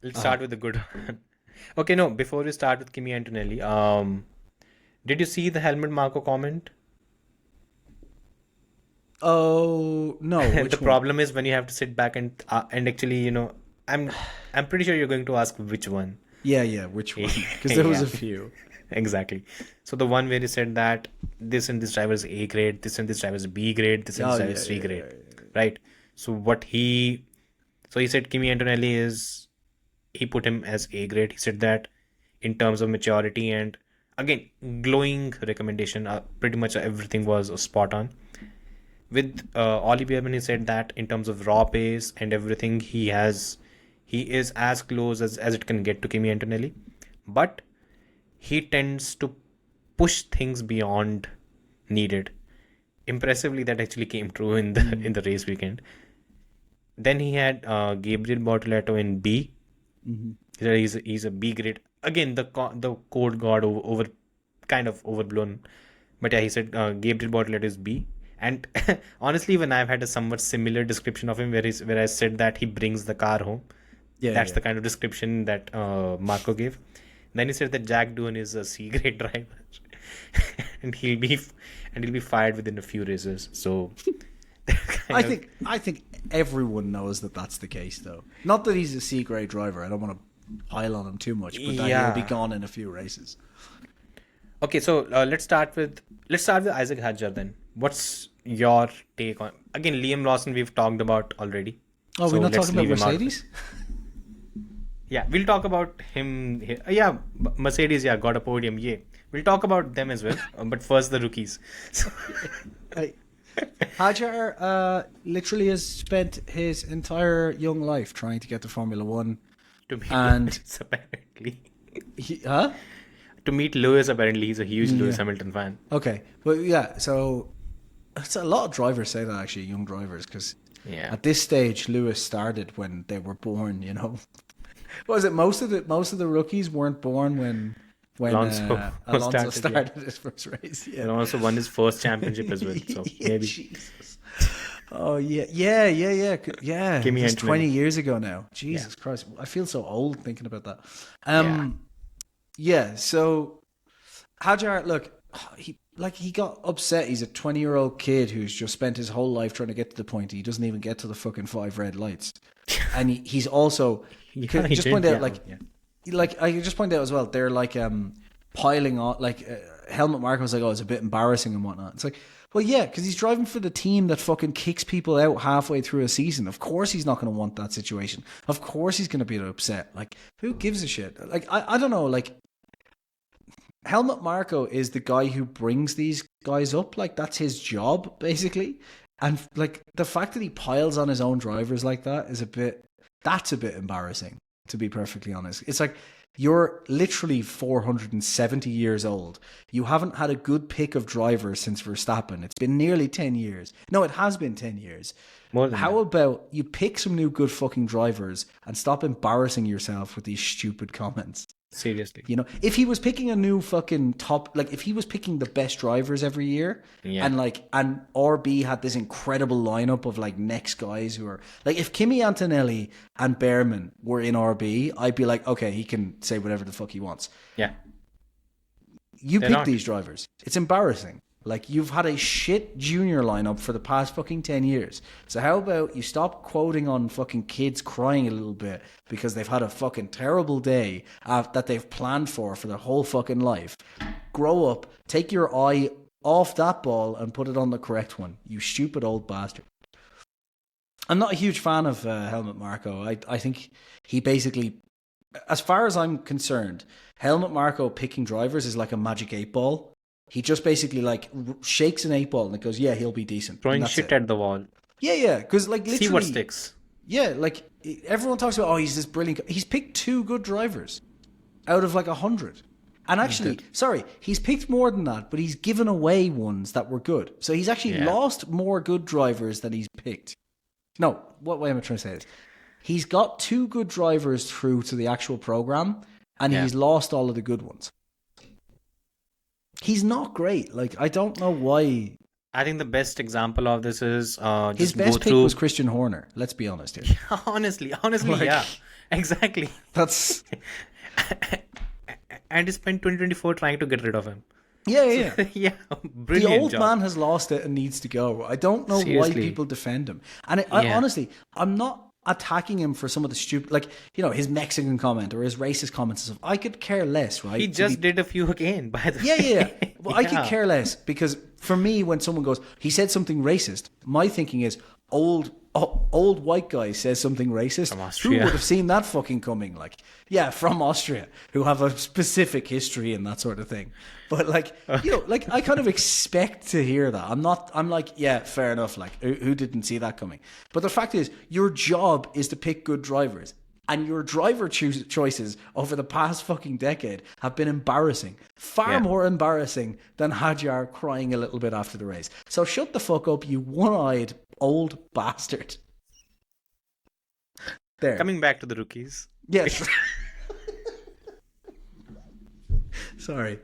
Let's start with the good one. Okay, no, before we start with Kimi Antonelli, did you see the Helmut Marko comment? Oh no! The Which one? problem is when you have to sit back and actually, I'm pretty sure you're going to ask which one. Yeah. Which one? Because there was Yeah. a few. Exactly. So the one where he said that this and this driver is A grade, this and this driver is B grade, this and this driver is C grade, right? So he said Kimi Antonelli he put him as A grade. He said that in terms of maturity and again glowing recommendation. Pretty much everything was spot on. With Ollie Bearman, he said that in terms of raw pace and everything, he is as close as it can get to Kimi Antonelli, but he tends to push things beyond needed. Impressively, that actually came true in the race weekend. Then he had Gabriel Bortoleto in B. He said he's a B grade. Again, the code got over kind of overblown, but yeah, he said Gabriel Bortoleto is B. And honestly, when I've had a somewhat similar description of him, where I said that he brings the car home, that's the kind of description that Marco gave. Then he said that Jack Doohan is a C grade driver, and he'll be fired within a few races. So, I think everyone knows that that's the case, though. Not that he's a C grade driver. I don't want to pile on him too much, but that he'll be gone in a few races. Okay, so let's start with Isaac Hadjar then. What's your take on again Liam Lawson? We've talked about already. Oh, so we're not let's talking about leave him out. Mercedes? Yeah, we'll talk about him here. Yeah, Mercedes, yeah, got a podium. Yeah, we'll talk about them as well. But first, the rookies. So, Hey, Hadjar literally has spent his entire young life trying to get to Formula One. to meet And- Lewis, apparently. To meet Lewis, apparently, he's a huge Lewis Hamilton fan. Okay, well, yeah. So it's a lot of drivers say that actually, young drivers, because Yeah. at this stage, Lewis started when they were born. What was it? Most of the rookies weren't born when Alonso started his first race. Yeah. And also won his first championship as well. So maybe. Jesus. Oh yeah. Kimi It's Antonelli. 20 years ago now. Jesus Christ, I feel so old thinking about that. Yeah. So Hadjar, look, he got upset. He's a 20-year-old kid who's just spent his whole life trying to get to the point. He doesn't even get to the fucking 5 red lights, and he's also. Yeah, Can I he just did, point out, yeah. like I can just point out as well, they're like piling on. Like Helmut Marko was like, "Oh, it's a bit embarrassing and whatnot." It's like, well, yeah, because he's driving for the team that fucking kicks people out halfway through a season. Of course, he's not going to want that situation. Of course, he's going to be upset. Like, who gives a shit? Like, I don't know. Like, Helmut Marko is the guy who brings these guys up. Like, that's his job basically. And like the fact that he piles on his own drivers like that is a bit embarrassing, to be perfectly honest. It's like You're literally 470 years old. You haven't had a good pick of drivers since Verstappen. It's been nearly 10 years. No, it has been 10 years. More than How that. about you pick some new good fucking drivers and stop embarrassing yourself with these stupid comments? Seriously. You know, if he was picking a new fucking top, like if he was picking the best drivers every year, Yeah. and RB had this incredible lineup of like next guys who are like, if Kimi Antonelli and Behrman were in RB, I'd be like, okay, he can say whatever the fuck he wants. Yeah. You They're pick not. these drivers. It's embarrassing. Like, you've had a shit junior lineup for the past fucking 10 years. So how about you stop quoting on fucking kids crying a little bit because they've had a fucking terrible day that they've planned for their whole fucking life. Grow up, take your eye off that ball and put it on the correct one. You stupid old bastard. I'm not a huge fan of Helmut Marko. I think he basically, as far as I'm concerned, Helmut Marko picking drivers is like a magic 8-ball. He just basically like shakes an 8-ball and it goes, yeah, he'll be decent. Throwing shit at the wall. Yeah, because like literally, See what sticks. Yeah, like everyone talks about, oh, he's this brilliant. He's picked 2 good drivers out of like 100. And actually, sorry, he's picked more than that, but he's given away ones that were good. So he's actually lost more good drivers than he's picked. No, what way am I trying to say this? He's got 2 good drivers through to the actual program, and he's lost all of the good ones. He's not great. Like, I don't know why. I think the best example of this is His just best go pick through. was Christian Horner. Let's be honest here. honestly, Like- yeah, exactly. That's And he spent 2024 trying to get rid of him. yeah. Yeah, The brilliant old job. man has lost it and needs to go. I don't know why Seriously. people defend him. And I Yeah. honestly, I'm not attacking him for some of the stupid, like, you know, his Mexican comment or his racist comments and stuff. I could care less, right? He just did a few again, by the Yeah. way. Well, I could care less because for me, when someone goes, he said something racist, my thinking is old white guy says something racist. From Who Austria. would have seen that fucking coming? Like, yeah, from Austria, who have a specific history and that sort of thing. But like, you know, like I kind of expect to hear that. I'm like, yeah, fair enough. Like, who didn't see that coming? But the fact is, your job is to pick good drivers. And your driver choices over the past fucking decade have been embarrassing. Far more embarrassing than Hadjar crying a little bit after the race. So shut the fuck up, you one-eyed old bastard. There. Coming back to the rookies. Yes. Sorry.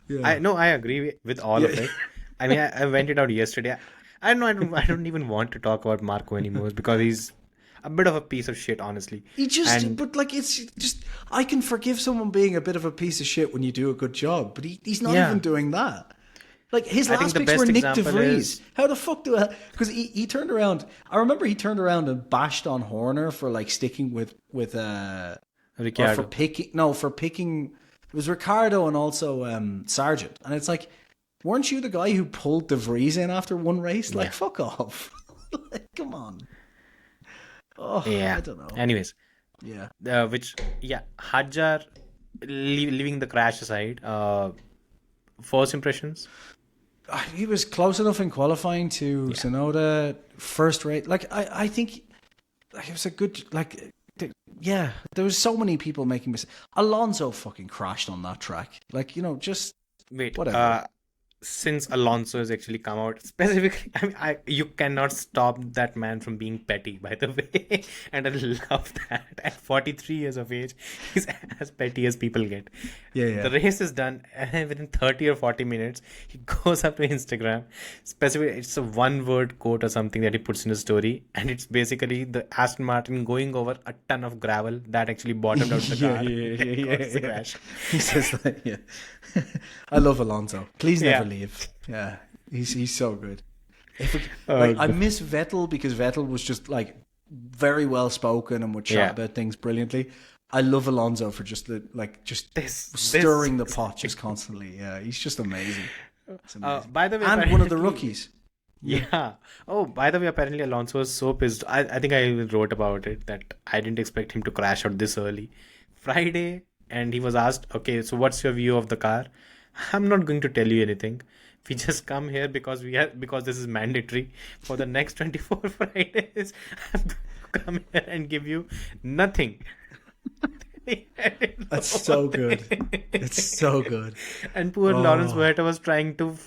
Yeah. I agree with all of it. I mean, I went it out yesterday. I don't even want to talk about Marco anymore because he's a bit of a piece of shit, honestly. He just, And- but like, it's just, I can forgive someone being a bit of a piece of shit when you do a good job, but he's not Yeah. even doing that. Like, his I think last the picks best were Nick example DeVries. is- How the fuck do I, because he turned around, I remember he turned around and bashed on Horner for like sticking with or Ricciardo. for picking, it was Ricardo and also Sargent. And it's like, weren't you the guy who pulled DeVries in after one race? Like, fuck off. Like, come on. Oh, Yeah. I don't know. Anyways, Yeah. Hadjar, leaving the crash aside, first impressions. He was close enough in qualifying to Tsunoda first race. Like, I think it was a good, like, there was so many people making mistakes. Alonso fucking crashed on that track. Like, you know, just Wait, whatever. Since Alonso has actually come out specifically, I mean, you cannot stop that man from being petty, by the way. And I love that. At 43 years of age, he's as petty as people get. Yeah. The race is done, and within 30 or 40 minutes, he goes up to Instagram. Specifically, it's a one-word quote or something that he puts in his story, and it's basically the Aston Martin going over a ton of gravel that actually bottomed out the car. It caused the crash. He says that, yeah. I love Alonso. Please never Yeah. leave. Yeah. He's so good. Oh, I miss Vettel because Vettel was just like very well spoken and would chat about things brilliantly. I love Alonso for just stirring the pot just constantly. Yeah, he's just amazing. It's amazing. By the way, And one of the apparently- rookies. Yeah. Oh, by the way, apparently Alonso was so pissed. I think I wrote about it that I didn't expect him to crash out this early. Friday, and he was asked, okay, so what's your view of the car? I'm not going to tell you anything. We just come here because this is mandatory for the next 24 Fridays. I'm going to come here and give you nothing. That's so good. It's so good. And poor Lawrence Huerta was trying to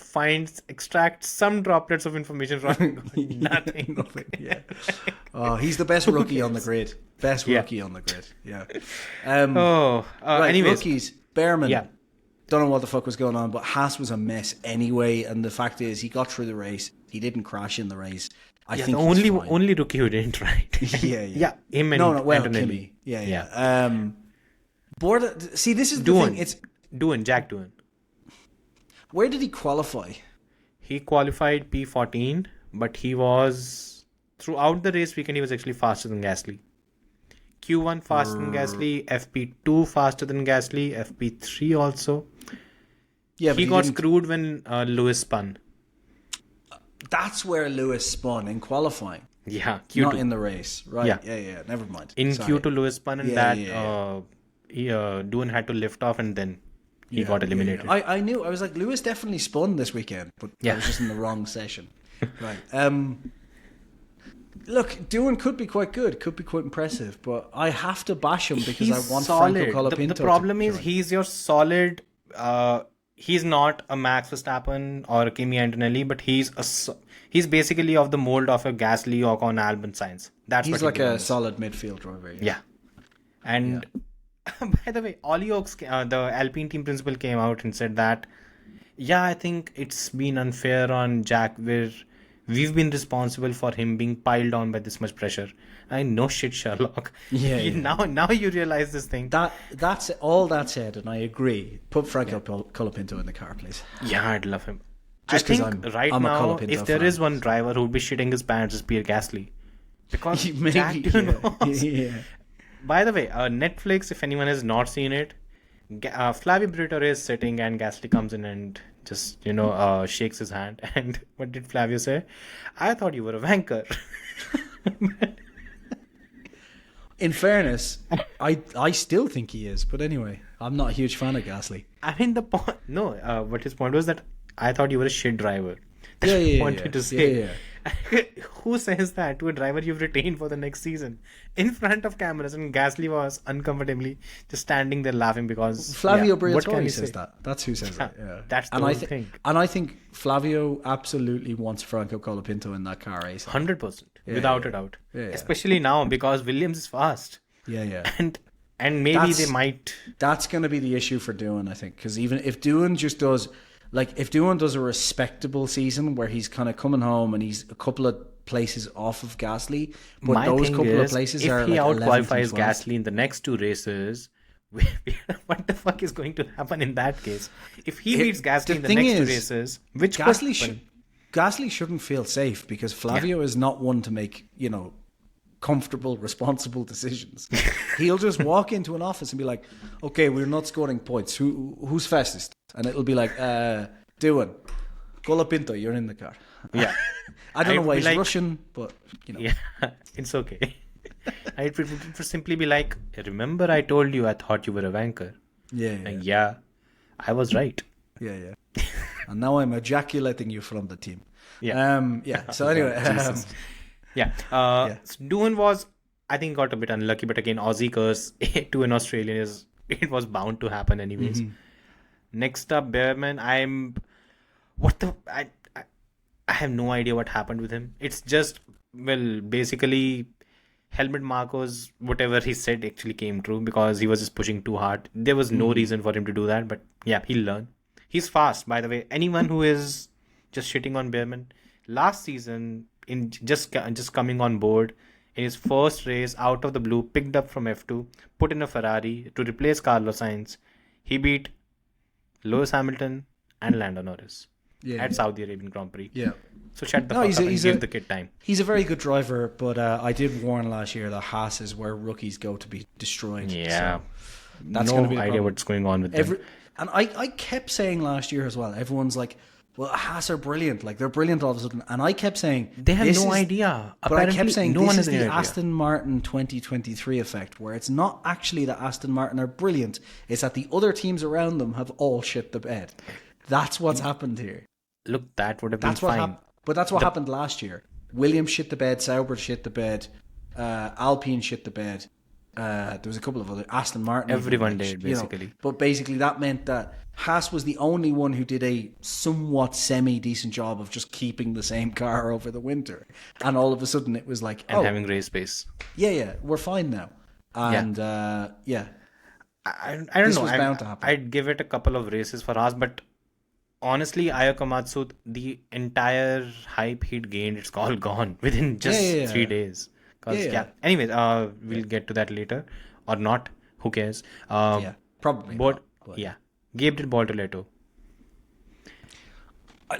extract some droplets of information from nothing. Nothing. Yeah. Oh, he's the best rookie on the grid. Best rookie on the grid. Yeah. Right, anyways. rookies. Behrman. Yeah. Don't know what the fuck was going on, but Haas was a mess anyway. And the fact is, he got through the race. He didn't crash in the race. I think the only rookie who didn't, right? Yeah. Him and Antonelli. Kimi. Yeah. See, this is the thing. It's Jack Doohan. Where did he qualify? He qualified P14, but he was throughout the race weekend. He was actually faster than Gasly. Q1 faster than Gasly, FP2 faster than Gasly, FP3 also. Yeah, he got screwed when Lewis spun. That's where Lewis spun in qualifying. Yeah, Q2. Not in the race. Right, yeah. Never mind. In Q2, Lewis spun and Doohan had to lift off and then he got eliminated. Yeah. I knew. I was like, Lewis definitely spun this weekend, but I was just in the wrong session. Right. Look, Doohan could be quite good, could be quite impressive, but I have to bash him because I want Franco Colapinto. The problem is he's your solid... he's not a Max Verstappen or a Kimi Antonelli, but he's basically of the mold of a Gasly or Ocon, Albon, Sainz. He's like a solid midfield driver. Yeah. And by the way, Ollie Oaks, the Alpine team principal, came out and said that, I think it's been unfair on Jack where we've been responsible for him being piled on by this much pressure. I know shit, Sherlock. Now you realize this thing. That's all that said, and I agree. Put Franco Colapinto in the car, please. Yeah, I'd love him. Just because I'm now, a Colapinto if there fan. is one driver who would be shitting his pants, it's Pierre Gasly. Because Jack By the way, Netflix, if anyone has not seen it, Flavio Briatore is sitting and Gasly comes in and just, shakes his hand. And what did Flavio say? I thought you were a wanker. In fairness, I still think he is. But anyway, I'm not a huge fan of Gasly. I mean, what his point was that I thought you were a shit driver. That's what I wanted to say. Yeah. Who says that to a driver you've retained for the next season in front of cameras? And Gasly was uncomfortably just standing there laughing because Flavio Briatore says that. That's who says that. Yeah, that's the whole thing. And I think Flavio absolutely wants Franco Colapinto in that car race. 100%, without a doubt. Especially now because Williams is fast. Yeah. And maybe they might. That's going to be the issue for Doohan, I think, because even if Doohan just does. If Doohan does a respectable season where he's kind of coming home and he's a couple of places off of Gasly, but my those couple is, of places if are he like out-qualifies Gasly in the next two races, what the fuck is going to happen in that case? If he beats Gasly in the next two races, which Gasly shouldn't feel safe because Flavio is not one to make, comfortable, responsible decisions. He'll just walk into an office and be like, okay, we're not scoring points. Who's fastest? And it'll be like, Doohan, Colapinto, you're in the car. Yeah. I don't know why he's Russian, but, Yeah, it's okay. It would simply be like, remember I told you I thought you were a wanker? Yeah. I was right. Yeah. And now I'm ejaculating you from the team. Yeah. So anyway. Doohan was, I think, got a bit unlucky, but again, Aussie curse to an Australian it was bound to happen anyways. Mm-hmm. Next up, Behrman. I have no idea what happened with him. It's just, basically, Helmut Marko's whatever he said actually came true because he was just pushing too hard. There was no reason for him to do that, but he'll learn. He's fast, by the way. Anyone who is just shitting on Behrman, last season, in just coming on board, in his first race, out of the blue, picked up from F2, put in a Ferrari to replace Carlos Sainz. He beat Lewis Hamilton and Lando Norris at Saudi Arabian Grand Prix. Yeah. So shut the fuck up and give the kid time. He's a very good driver, but I did warn last year that Haas is where rookies go to be destroyed. Yeah. So that's no idea what's going on with them. And I kept saying last year as well, everyone's like, well, Haas are brilliant. Like, they're brilliant all of a sudden. And I kept saying... They have no idea. But I kept saying, this is the Aston Martin 2023 effect, where it's not actually that Aston Martin are brilliant. It's that the other teams around them have all shit the bed. That's what's happened here. Look, that would have been fine. But that's what happened last year. Williams shit the bed, Sauber shit the bed, Alpine shit the bed. There was a couple of other Aston Martin. Everyone even, did, basically. But basically that meant that Haas was the only one who did a somewhat semi-decent job of just keeping the same car over the winter. And all of a sudden it was like, And having race pace. yeah, we're fine now. And yeah. I don't This know. was bound to happen. I'd give it a couple of races for us, but honestly, Ayo Komatsu, the entire hype he'd gained, it's all gone within just 3 days. Anyways, we'll get to that later. Or not. Who cares? Probably But not. yeah. Gabe did Bortoleto.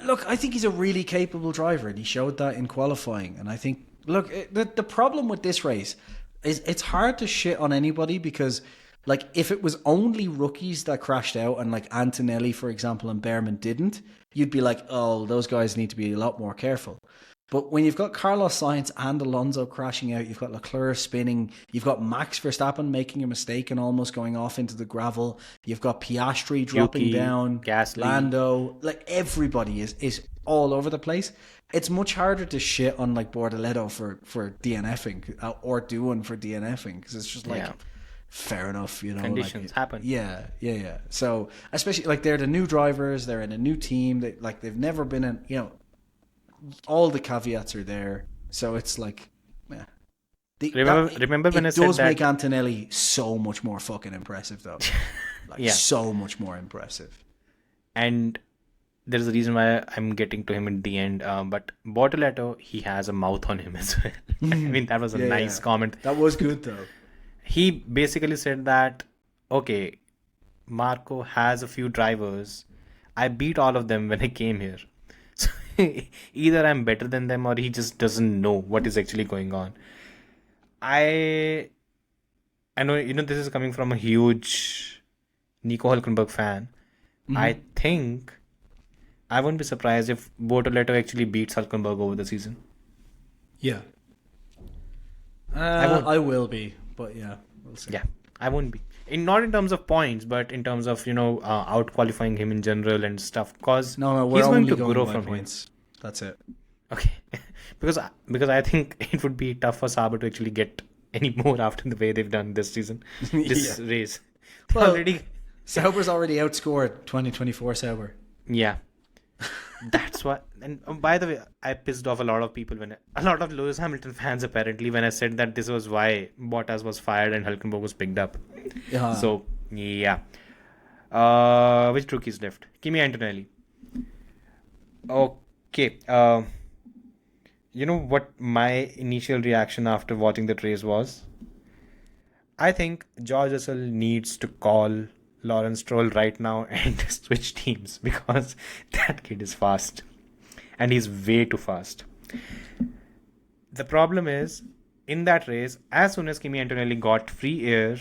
Look, I think he's a really capable driver, and he showed that in qualifying. And I think, look, the problem with this race is it's hard to shit on anybody because, like, if it was only rookies that crashed out and, like, Antonelli, for example, and Behrman didn't, you'd be like, oh, those guys need to be a lot more careful. But when you've got Carlos Sainz and Alonso crashing out, you've got Leclerc spinning, you've got Max Verstappen making a mistake and almost going off into the gravel, you've got Piastri dropping down, Gasly. Lando, like everybody is all over the place. It's much harder to shit on like Bortoleto for DNFing or doing for DNFing because it's just like fair enough, you know. Conditions happen. Yeah. So especially like they're the new drivers, they're in a new team, they've never been in, you know. All the caveats are there, so it's like, yeah. Remember when I said that? It does make Antonelli so much more fucking impressive, though. So much more impressive. And there's a reason why I'm getting to him in the end. But Bortoleto, he has a mouth on him as well. I mean, that was a nice comment. That was good, though. He basically said that, okay, Marco has a few drivers. I beat all of them when I came here. Either I'm better than them or he just doesn't know what is actually going on. I know, you know, this is coming from a huge Nico Hülkenberg fan. I think I wouldn't be surprised if Bortoleto actually beats Hülkenberg over the season. Yeah. I will be, but yeah, we'll see. Yeah, I won't be. Not in terms of points, but in terms of, you know, out qualifying him in general and stuff. Because we're he's only going to grow by from points. That's it. Okay. because I think it would be tough for Sauber to actually get any more after the way they've done this season, this race. Well, Sauber's already outscored 2024 Sauber. Yeah. That's what. And by the way, I pissed off a lot of people a lot of Lewis Hamilton fans apparently when I said that this was why Bottas was fired and Hülkenberg was picked up. Yeah. So yeah. Which rookies left? Kimi Antonelli. Okay. You know what my initial reaction after watching that race was? I think George Russell needs to call Lawrence Stroll right now and switch teams because that kid is fast and he's way too fast. The problem is, in that race, as soon as Kimi Antonelli got free air,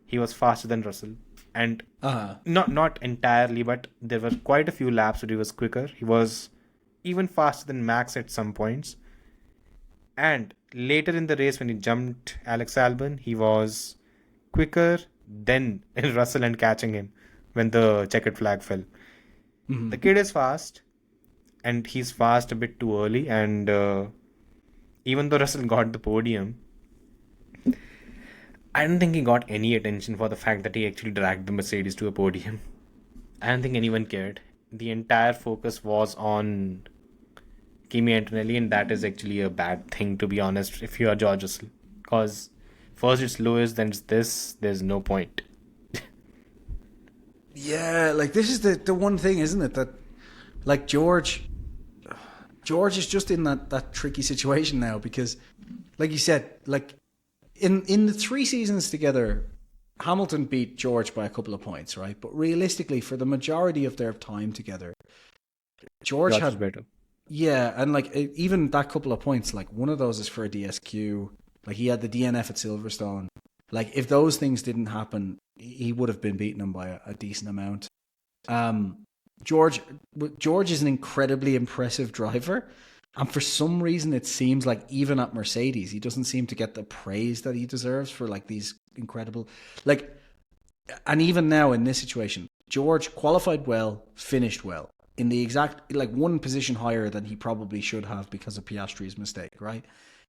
he was faster than Russell. And not entirely, but there were quite a few laps where he was quicker. He was even faster than Max at some points. And later in the race, when he jumped Alex Albon, he was quicker than Russell and catching him when the checkered flag fell. The kid is fast, and he's fast a bit too early. And even though Russell got the podium, I don't think he got any attention for the fact that he actually dragged the Mercedes to a podium. I don't think anyone cared. The entire focus was on Kimi Antonelli, and that is actually a bad thing, to be honest, if you are George Russell. Because first it's Lewis, then it's this. There's no point. Yeah, like this is the one thing, isn't it? That like George is just in that tricky situation now because, like you said, like in the 3 seasons together, Hamilton beat George by a couple of points, right? But realistically, for the majority of their time together, George had better. Yeah, and like even that couple of points, like one of those is for a DSQ. Like he had the DNF at Silverstone. Like if those things didn't happen, he would have been beating him by a decent amount. George is an incredibly impressive driver, and for some reason it seems like even at Mercedes he doesn't seem to get the praise that he deserves for like these incredible and even now in this situation, George qualified well, finished well. In the exact, like one position higher than he probably should have because of Piastri's mistake, right?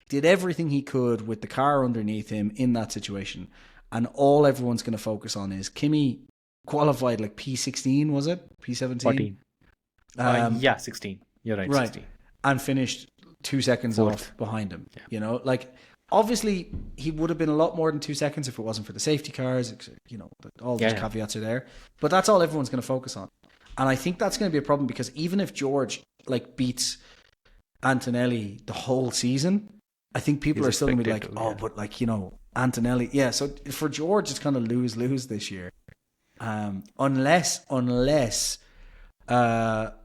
did everything he could with the car underneath him in that situation. And all everyone's going to focus on is Kimi qualified like P16, was it? P17? 14. Yeah, 16. You're right, Right. 16. And finished 2 seconds Fourth. off behind him. You know, like, obviously he would have been a lot more than 2 seconds if it wasn't for the safety cars. You know, all those caveats are there. But that's all everyone's going to focus on. And I think that's going to be a problem because even if George like beats Antonelli the whole season, I think people are still going to be like, but like, you know, Antonelli. Yeah, so for George, it's kind of lose-lose this year. Unless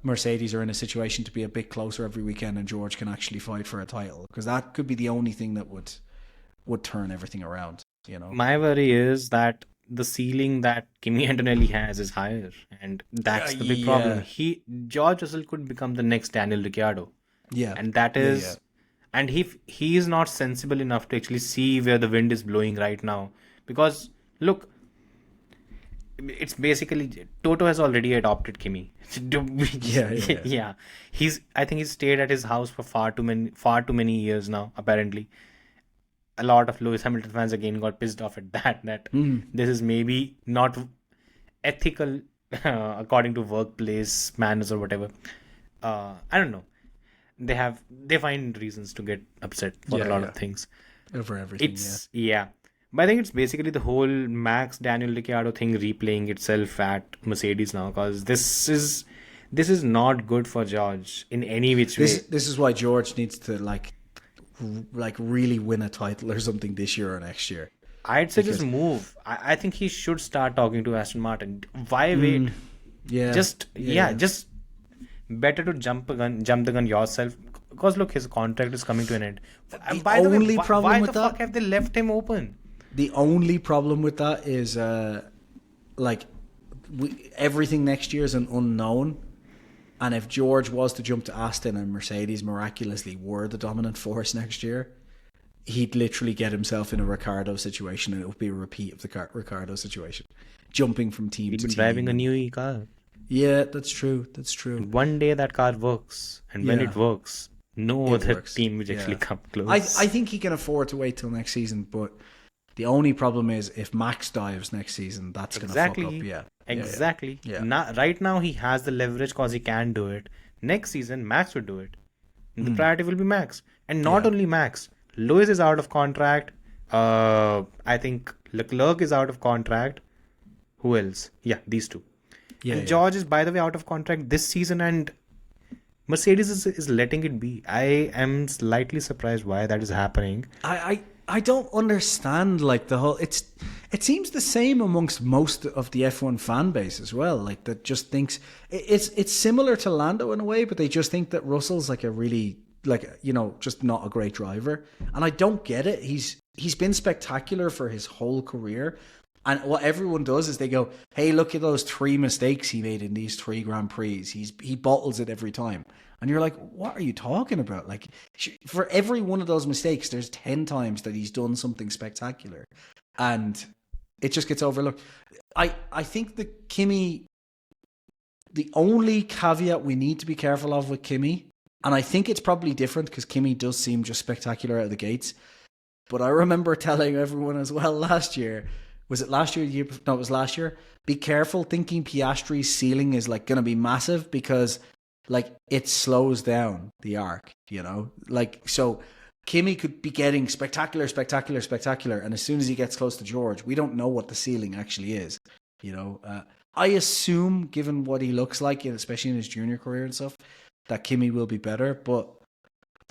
Mercedes are in a situation to be a bit closer every weekend and George can actually fight for a title, because that could be the only thing that would turn everything around, you know. My worry is that the ceiling that Kimi Antonelli has is higher, and that's the big problem. George Russell could become the next Daniel Ricciardo. Yeah. And that is and he is not sensible enough to actually see where the wind is blowing right now, because look, it's basically Toto has already adopted Kimi. Yeah. I think he's stayed at his house for far too many years now, apparently. A lot of Lewis Hamilton fans again got pissed off at that this is maybe not ethical according to workplace manners or whatever. I don't know. They find reasons to get upset for a lot of things. Over everything. But I think it's basically the whole Max Daniel Ricciardo thing replaying itself at Mercedes now, because this is not good for George in any which way. This is why George needs to like really win a title or something this year or next year. I'd say just move. I think he should start talking to Aston Martin. Why wait? Just better to jump the gun yourself. Because look, his contract is coming to an end. And by the way, why the fuck have they left him open? The only problem with that is everything next year is an unknown. And if George was to jump to Aston and Mercedes miraculously were the dominant force next year, he'd literally get himself in a Ricciardo situation, and it would be a repeat of the Ricciardo situation. Jumping from team to team. He'd be driving a new car. Yeah, that's true. One day that car works. And when it works, no other team will actually come close. I think he can afford to wait till next season, but the only problem is if Max dives next season, that's going to fuck up. Exactly. Right now he has the leverage because he can do it. Next season, Max will do it. The priority will be Max. And not only Max. Lewis is out of contract. I think Leclerc is out of contract. Who else? Yeah, these two. George is, by the way, out of contract this season, and Mercedes is letting it be. I am slightly surprised why that is happening. I don't understand like the whole. It seems the same amongst most of the F1 fan base as well. Like that just thinks it's similar to Lando in a way, but they just think that Russell's like a really just not a great driver, and I don't get it. He's been spectacular for his whole career. And what everyone does is they go, hey, look at those 3 mistakes he made in these 3 Grand Prix. He bottles it every time. And you're like, what are you talking about? Like, for every one of those mistakes, there's 10 times that he's done something spectacular. And it just gets overlooked. I think the only caveat we need to be careful of with Kimi, and I think it's probably different because Kimi does seem just spectacular out of the gates. But I remember telling everyone as well last year, was it last year? No, it was last year. Be careful thinking Piastri's ceiling is like going to be massive, because like it slows down the arc, you know? Like, so Kimi could be getting spectacular. And as soon as he gets close to George, we don't know what the ceiling actually is, you know? I assume, given what he looks like, especially in his junior career and stuff, that Kimi will be better. But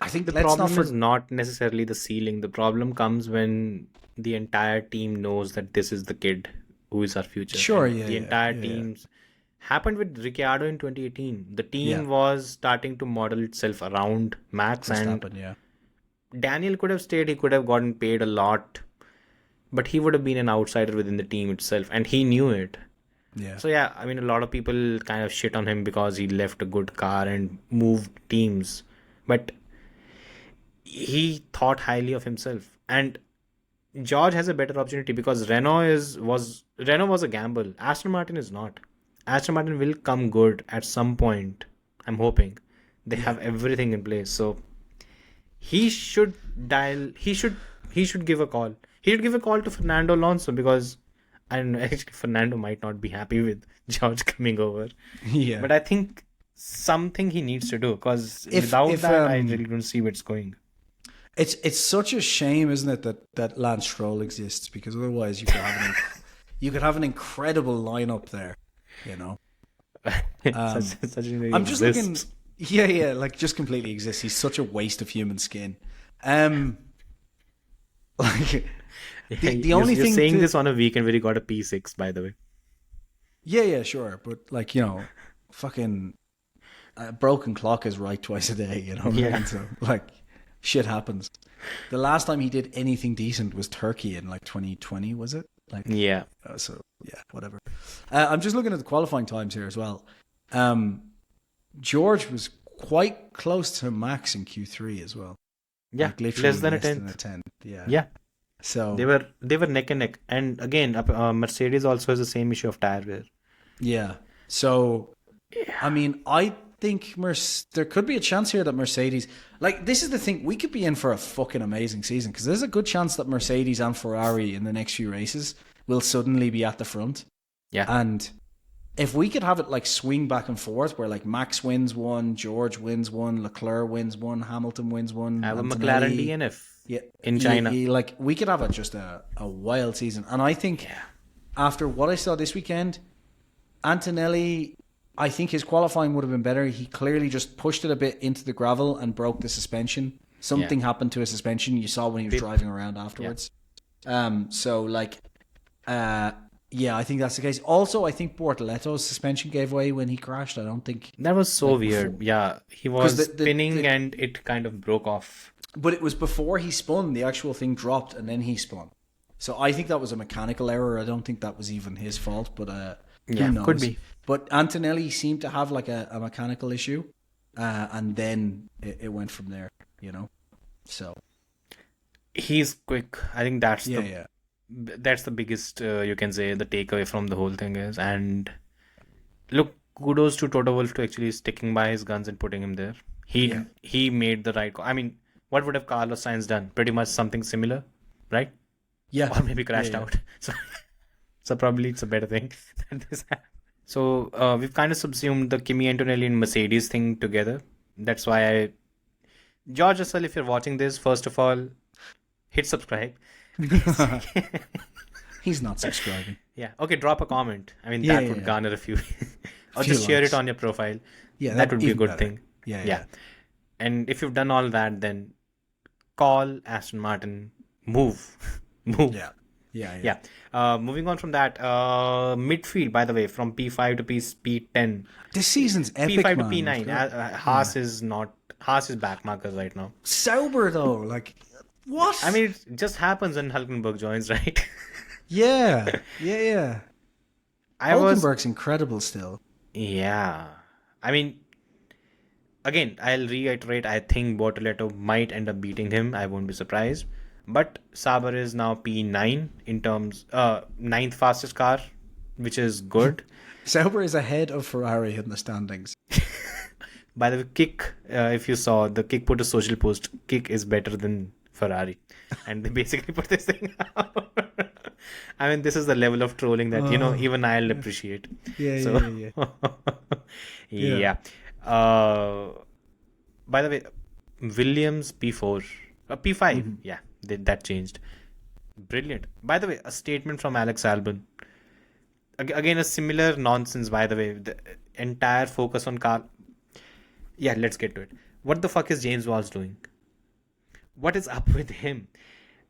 I think the problem is not necessarily the ceiling. The problem comes when the entire team knows that this is the kid who is our future. Sure, The entire team's happened with Ricciardo in 2018. The team was starting to model itself around Max, and Daniel could have stayed. He could have gotten paid a lot, but he would have been an outsider within the team itself, and he knew it. So I mean, a lot of people kind of shit on him because he left a good car and moved teams, but he thought highly of himself. And George has a better opportunity because Renault was a gamble. Aston Martin is not. Aston Martin will come good at some point. I'm hoping they have everything in place. So he should dial. He should give a call. He should give a call to Fernando Alonso because I don't know. Actually, Fernando might not be happy with George coming over. Yeah. But I think something he needs to do because If without that, I really don't see where it's going. It's such a shame, isn't it, that Lance Stroll exists, because otherwise you could have an incredible lineup there, you know. Such an I'm just looking. Yeah, like just completely exists. He's such a waste of human skin. Like the only you're thing saying this on a weekend where he got a P6, by the way. Yeah, sure, but like, you know, fucking a broken clock is right twice a day, you know. Yeah. So like, shit happens. The last time he did anything decent was Turkey in like 2020, was it? Like, Yeah. so yeah, whatever. I'm just looking at the qualifying times here as well. George was quite close to Max in Q3 as well. Yeah, like literally less than a tenth. 10th. Yeah. Yeah, So they were neck and neck. And again, Mercedes also has the same issue of tire wear. yeah. So I mean, I think there could be a chance here that Mercedes, like, this is the thing, we could be in for a fucking amazing season, because there's a good chance that Mercedes and Ferrari in the next few races will suddenly be at the front. Yeah. And if we could have it like swing back and forth, where like Max wins one, George wins one, Leclerc wins one, Hamilton wins one, I have a Antonelli, McLaren DNF yeah, in China. like, we could have just a wild season. And I think after what I saw this weekend, Antonelli, I think his qualifying would have been better. He clearly just pushed it a bit into the gravel and broke the suspension. Something happened to his suspension. You saw when he was driving around afterwards. So like, yeah, I think that's the case. Also, I think Bortoletto's suspension gave way when he crashed. I don't think That was so weird. Yeah, he was the spinning and it kind of broke off. But it was before he spun, the actual thing dropped and then he spun. So I think that was a mechanical error. I don't think that was even his fault, but who knows? Could be. But Antonelli seemed to have like a mechanical issue, and then it went from there, you know. So He's quick. I think that's yeah. that's the biggest, you can say, the takeaway from the whole thing is. And look, kudos to Toto Wolff to actually sticking by his guns and putting him there. He made the right call. I mean, what would have Carlos Sainz done? Pretty much something similar, right? Yeah. Or maybe crashed out. So probably it's a better thing that this happened. So we've kind of subsumed the Kimi Antonelli and Mercedes thing together. That's why George Russell, if you're watching this, first of all, hit subscribe. He's not subscribing. Yeah. Okay, drop a comment. I mean, Yeah, that would garner a few. Or Few just share likes. it on your profile. Yeah, that would be a even good better. thing. Yeah. And if you've done all that, then call Aston Martin. Move. Yeah. Moving on from that, midfield, by the way, from P5 to P10. This season's epic, P5 to man. P9. Haas is back markers right now. Sauber though, like, what? I mean, it just happens when Hülkenberg joins, right? yeah. I was Hülkenberg's incredible still. Yeah. I mean, again, I'll reiterate, I think Bortoletto might end up beating him. I won't be surprised. But Sauber is now P9 in terms, ninth fastest car, which is good. Sauber is ahead of Ferrari in the standings. By the way, Kick, if you saw, the Kick put a social post, Kick is better than Ferrari. And they basically put this thing out. I mean, this is the level of trolling that, even I'll appreciate. Yeah. Yeah. By the way, Williams P4. P5. Yeah, that changed. Brilliant. By the way, a statement from Alex Albon. Again, a similar nonsense, by the way. The entire focus on car. Yeah, let's get to it. What the fuck is James Walsh doing? What is up with him?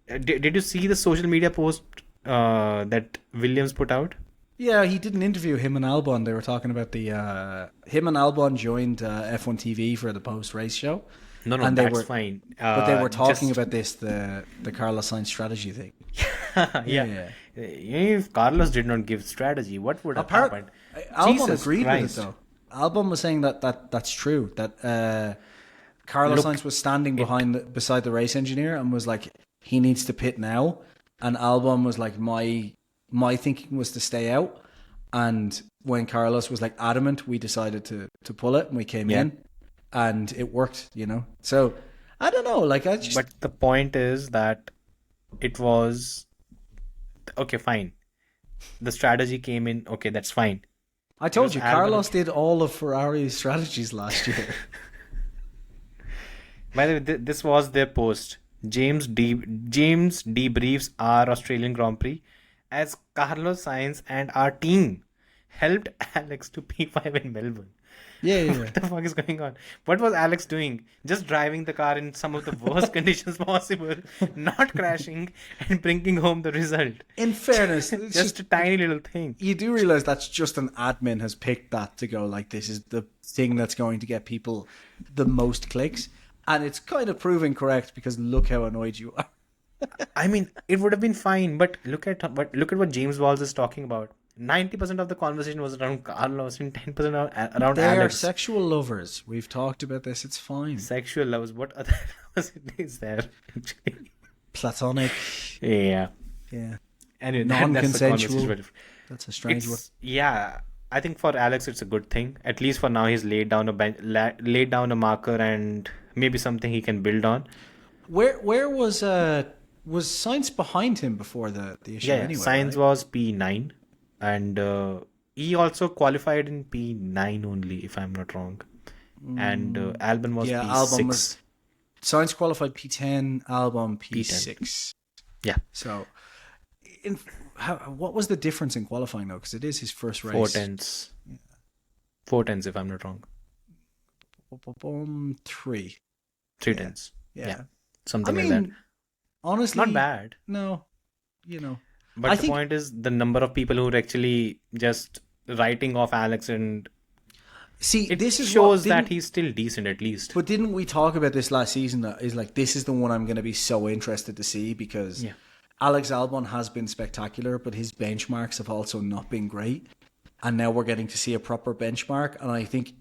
Did you see the social media post that Williams put out? Yeah, he did an interview, him and Albon. They were talking about him and Albon joined F1 TV for the post-race show. No, and that's fine. But they were talking about the Carlos Sainz strategy thing. Yeah. If Carlos did not give strategy, what would have happened? Albon Jesus agreed Christ. with it, though. Albon was saying that's true. That Carlos Sainz was standing beside the race engineer and was like, he needs to pit now. And Albon was like, my thinking was to stay out. And when Carlos was like adamant, we decided to pull it and we came in. And it worked, So I don't know. Like, I just. But the point is that it was okay, fine. The strategy came in, okay, that's fine. I told was you, Albon- Carlos did all of Ferrari's strategies last year. By the way, this was their post. James debriefs our Australian Grand Prix as Carlos Sainz and our team helped Alex to P5 in Melbourne. Yeah. What the fuck is going on? What was Alex doing? Just driving the car in some of the worst conditions possible, not crashing, and bringing home the result. In fairness, Just a tiny little thing. you do realize that's just an admin has picked that to go like, this is the thing that's going to get people the most clicks. And it's kind of proving correct because look how annoyed you are. I mean, it would have been fine, but look at what James Walls is talking about. 90% of the conversation was around Carlos and 10% around They are Alex. sexual lovers. We've talked about this. It's fine. Sexual loves. What other loves is there? Actually? Platonic. Yeah. Yeah. Anyway, Non-consensual. That's a strange word. Yeah, I think for Alex it's a good thing. At least for now, he's laid down a marker and maybe something he can build on. Where was Sainz behind him before the issue anyway? Sainz right? was P9, and he also qualified in P9 only, if I'm not wrong. And Albon was P6. Albon was Sainz qualified P10, Albon P6. Yeah. So, what was the difference in qualifying though? Because it is his first race. 4 tenths. 4 tenths, if I'm not wrong. 3. 3 tenths. Yeah. Something I like mean, that. honestly, Not bad. No, you know. But the point is the number of people who are actually just writing off Alex, and See, it this is shows that he's still decent at least. But didn't we talk about this last season? That is like, this is the one I'm going to be so interested to see because Alex Albon has been spectacular, but his benchmarks have also not been great. And now we're getting to see a proper benchmark. And I think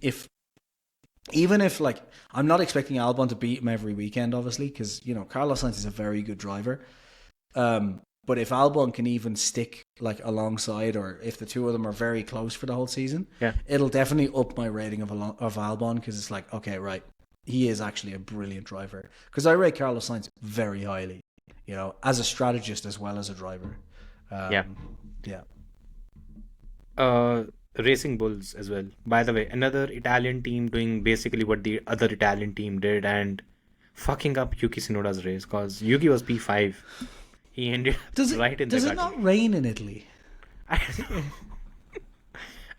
even if like, I'm not expecting Albon to beat him every weekend, obviously, because, you know, Carlos Sainz is a very good driver. But if Albon can even stick like alongside, or if the two of them are very close for the whole season, it'll definitely up my rating of Albon, because it's like, okay, right, he is actually a brilliant driver. Because I rate Carlos Sainz very highly, you know, as a strategist as well as a driver. Racing Bulls as well. By the way, another Italian team doing basically what the other Italian team did and fucking up Yuki Tsunoda's race, because Yuki was P5. He ended right in the Does it gut. not rain in Italy?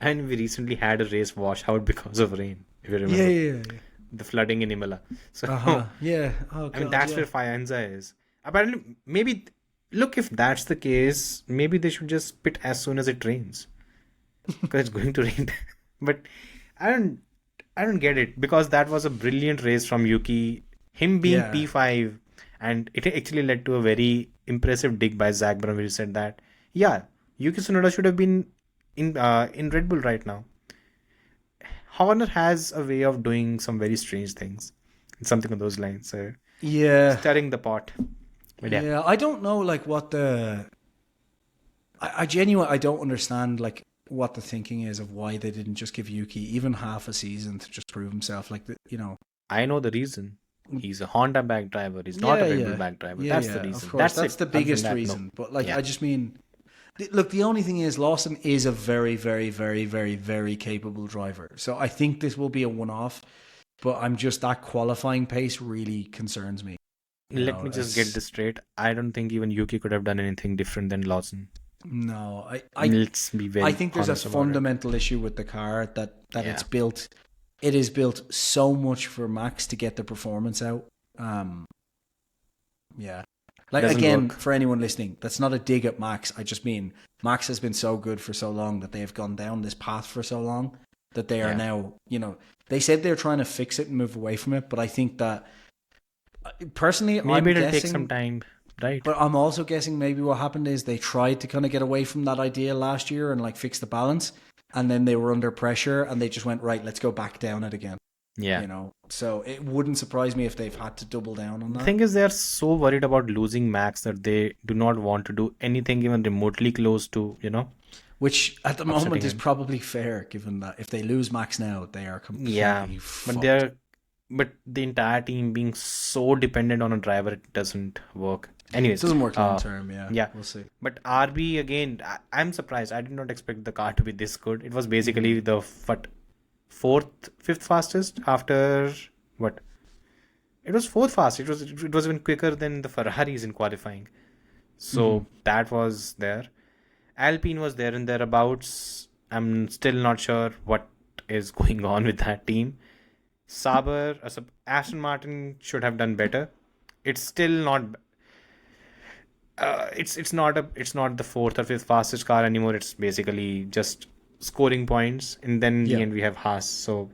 And we recently had a race wash out because of rain, if you remember. Yeah. The flooding in Imola. So, Yeah. Oh, I mean, that's where Faenza is. Apparently, maybe, look, if that's the case, maybe they should just pit as soon as it rains. Because it's going to rain. But I don't get it, because that was a brilliant race from Yuki. Him being P5, and it actually led to a very impressive dig by Zach Brown, where he said that, Yuki Tsunoda should have been in Red Bull right now. Horner has a way of doing some very strange things. Something on those lines. So stirring the pot. But I don't know like what I genuinely I don't understand like what the thinking is of why they didn't just give Yuki even half a season to just prove himself. Like, you know, I know the reason. He's a Honda back driver. He's not a Red Bull back driver. That's the reason. Of course, that's the biggest reason. No. But like, I just mean, look, the only thing is Lawson is a very, very, very, very, very capable driver. So I think this will be a one-off. But I'm just, that qualifying pace really concerns me. Let me just get this straight. I don't think even Yuki could have done anything different than Lawson. No, let's be very I think there's a fundamental issue with the car that it's built. It is built so much for Max to get the performance out. Like, again, for anyone listening, that's not a dig at Max. I just mean Max has been so good for so long that they've gone down this path for so long that they are now, you know, they said they're trying to fix it and move away from it. But I think that personally, maybe it'll take some time. Right. But I'm also guessing maybe what happened is they tried to kind of get away from that idea last year and like fix the balance. And then they were under pressure and they just went, right, let's go back down it again. Yeah. You know, so it wouldn't surprise me if they've had to double down on that. The thing is, they're so worried about losing Max that they do not want to do anything even remotely close to, you know. Which at the moment is probably fair, given that if they lose Max now, they are completely but but the entire team being so dependent on a driver, it doesn't work. It Anyways, doesn't work long term. Yeah, yeah. we'll see. But RB again, I'm surprised. I did not expect the car to be this good. It was basically the fifth fastest after what? It was fourth fast. It was even quicker than the Ferraris in qualifying. So that was there. Alpine was there and thereabouts. I'm still not sure what is going on with that team. Sauber, Aston Martin should have done better. It's still not. It's not the fourth or fifth fastest car anymore. It's basically just scoring points, and then in the end we have Haas. So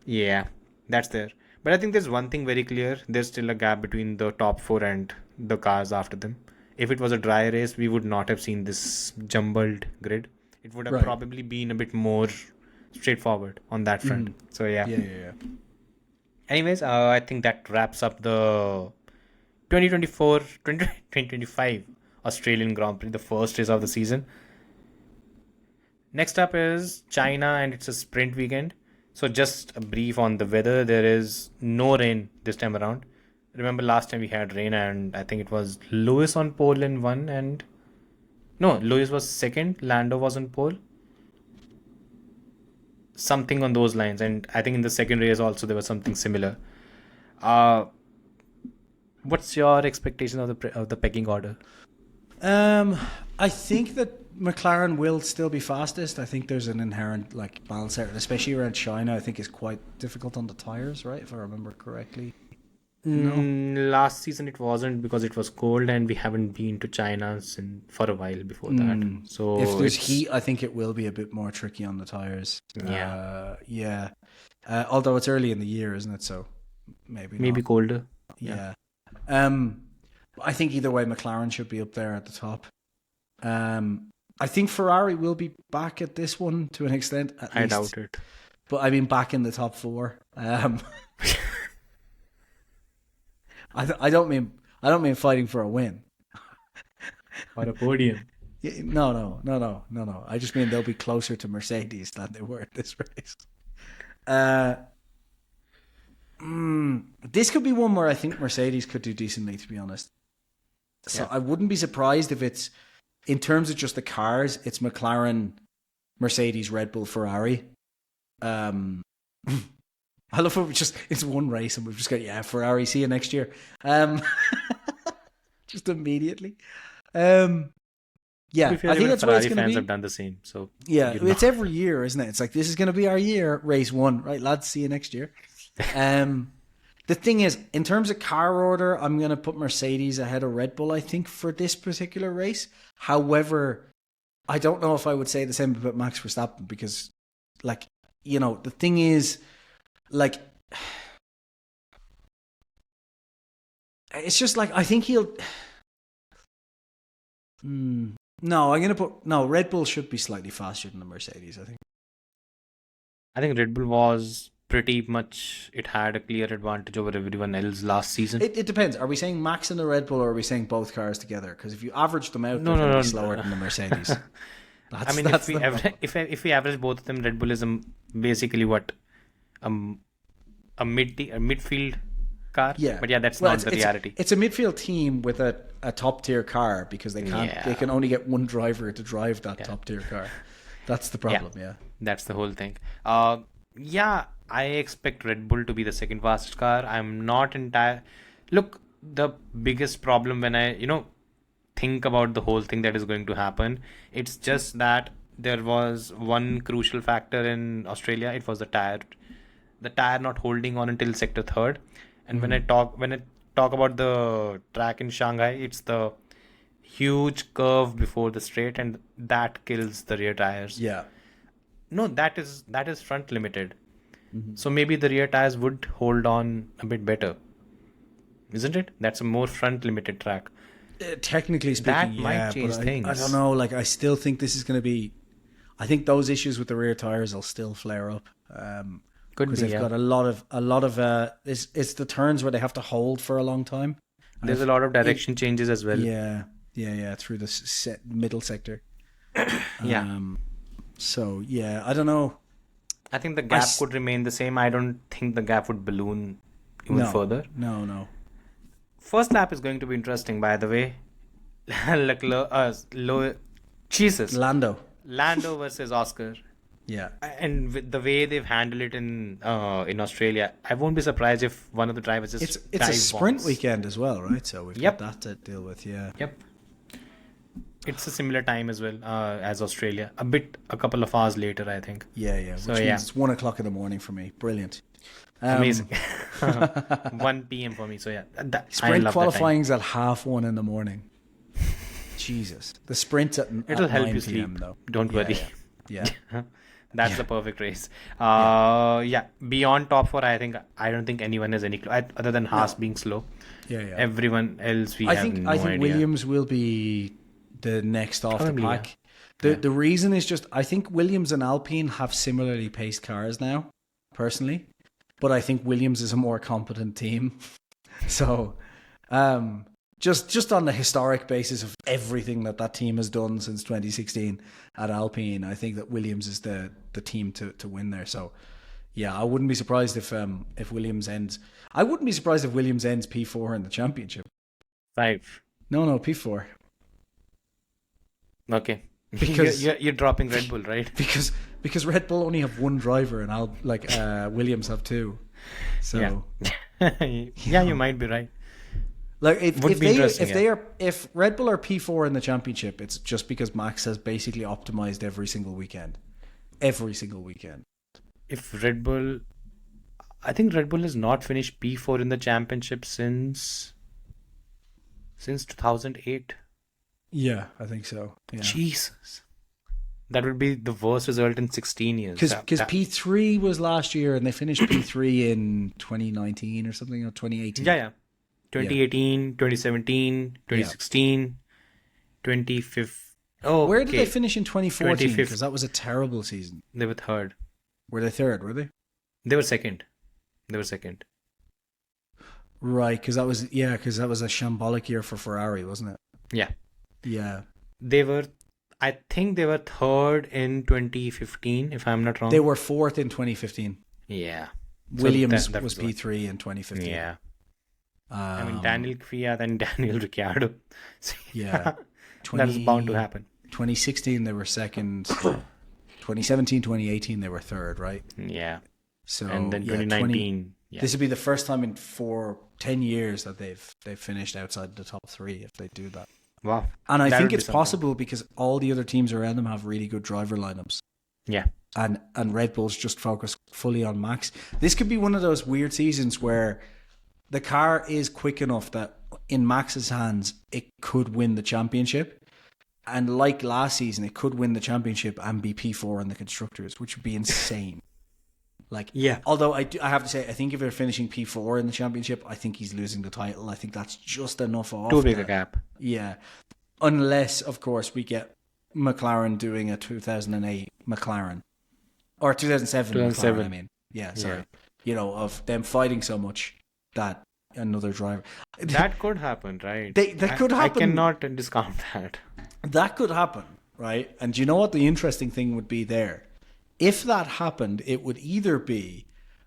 yeah, that's there. But I think there's one thing very clear. There's still a gap between the top four and the cars after them. If it was a dry race, we would not have seen this jumbled grid. It would have probably been a bit more straightforward on that front. So yeah. Anyways, I think that wraps up the 2025 Australian Grand Prix, the first race of the season. Next up is China, and it's a sprint weekend. So just a brief on the weather. There is no rain this time around. Remember last time we had rain, and I think it was Lewis on pole in one, and no, Lewis was second, Lando was on pole. Something on those lines, and I think in the second race also there was something similar. What's your expectation of the pecking order? I think that McLaren will still be fastest. I think there's an inherent balance there, especially around China. I think it's quite difficult on the tires, right? If I remember correctly. Last season it wasn't because it was cold, and we haven't been to China for a while before that. So if there's heat, I think it will be a bit more tricky on the tires. Yeah. Although it's early in the year, isn't it? So maybe not. colder. Yeah. I think either way, McLaren should be up there at the top. I think Ferrari will be back at this one to an extent. I doubt it. But I mean, back in the top four. I don't mean fighting for a win or a podium. No. I just mean they'll be closer to Mercedes than they were at this race. This could be one where I think Mercedes could do decently, to be honest. So I wouldn't be surprised if it's, in terms of just the cars, it's McLaren, Mercedes, Red Bull, Ferrari. I love how it's one race and we've just got, Ferrari, see you next year. Just immediately. I think that's what it's going to be. Have done the same. So it's every year, isn't it? It's like, this is going to be our year, race one. Right, lads, see you next year. The thing is, in terms of car order, I'm going to put Mercedes ahead of Red Bull, I think, for this particular race. However, I don't know if I would say the same about Max Verstappen because, the thing is, it's just I think he'll... No, I'm going to put... No, Red Bull should be slightly faster than the Mercedes, I think. I think Red Bull was pretty much... It had a clear advantage over everyone else last season. It depends. Are we saying Max and the Red Bull, or are we saying both cars together? Because if you average them out, they're going to be slower than the Mercedes. If we average both of them, Red Bull is basically what... a midfield car. Yeah. But that's not the reality. It's a midfield team with a top tier car because they can only get one driver to drive that top tier car. That's the problem, That's the whole thing. I expect Red Bull to be the second fastest car. I'm not entire... Look, the biggest problem when I, think about the whole thing that is going to happen, it's just that there was one crucial factor in Australia. It was the tire. The tire not holding on until sector third. And when I talk about the track in Shanghai, it's the huge curve before the straight, and that kills the rear tires. Yeah. No, that is front limited. So maybe the rear tires would hold on a bit better, isn't it? That's a more front limited track. Technically speaking, that might change things. I don't know. I still think this is going to be... I think those issues with the rear tires will still flare up. Because they've got a lot of it's the turns where they have to hold for a long time. There's a lot of direction changes as well. Yeah, through the middle sector. So I don't know. I think the gap could remain the same. I don't think the gap would balloon even further. No. First lap is going to be interesting, by the way. Like Jesus. Lando versus Oscar. Yeah. And with the way they've handled it in Australia, I won't be surprised if one of the drivers just it's a sprint bombs. weekend as well, right? So we've got that to deal with. Yeah. Yep. It's a similar time as well as Australia. A couple of hours later, I think. Yeah. Which means it's 1 o'clock in the morning for me. Brilliant. Amazing. 1 p.m. for me. So yeah, sprint qualifying's at 1:30 in the morning. Jesus. The sprint's It'll help 9 you PM, sleep. though. Don't worry. Yeah. That's the perfect race. Beyond top 4, I don't think anyone has any clue other than Haas being slow. Yeah. Everyone else I think idea. Williams will be the next off Probably, the pack. The reason is just I think Williams and Alpine have similarly paced cars now, personally. But I think Williams is a more competent team. So just on the historic basis of everything that team has done since 2016 at Alpine, I think that Williams is the team to win there. So yeah, I wouldn't be surprised if Williams ends. I wouldn't be surprised if Williams ends P4 in the championship. 5. No, P4. Okay. Because you're dropping Red Bull, right? Because Red Bull only have one driver and Williams have 2. So you might be right. Like if Red Bull are P4 in the championship, it's just because Max has basically optimized every single weekend. If Red Bull, I think Red Bull has not finished P4 in the championship since 2008. Yeah, I think so. Yeah. Jesus. That would be the worst result in 16 years. Because P3 was last year and they finished P3 in 2019 or something, or 2018. Yeah. 2018, 2017, 2016, 2015. Oh, where did they finish in 2014? 2015. Because that was a terrible season. They were third. Were they third, were they? They were second. Right, because that was a shambolic year for Ferrari, wasn't it? Yeah. Yeah. I think they were third in 2015, if I'm not wrong. They were fourth in 2015. Yeah. Williams was P3 in 2015. Yeah. Daniel Kvyat and Daniel Ricciardo. Yeah. That's bound to happen. 2016 they were second. 2017, 2018 they were third, right? Yeah. So and then 2019. This would be the first time in 10 years that they've finished outside the top 3 if they do that. Wow. And I think it's possible because all the other teams around them have really good driver lineups. Yeah. And Red Bull's just focused fully on Max. This could be one of those weird seasons where the car is quick enough that in Max's hands, it could win the championship. And like last season, it could win the championship and be P4 in the constructors, which would be insane. Although I have to say, I think if they're finishing P4 in the championship, I think he's losing the title. I think that's just enough off. Too big a gap. Yeah. Unless, of course, we get McLaren doing a 2008 McLaren. Or 2007 McLaren, I mean. Yeah, sorry. Yeah. Of them fighting so much that another driver... That could happen, right? That could happen. I cannot discount that. That could happen, right? And do you know what the interesting thing would be there? If that happened, it would either be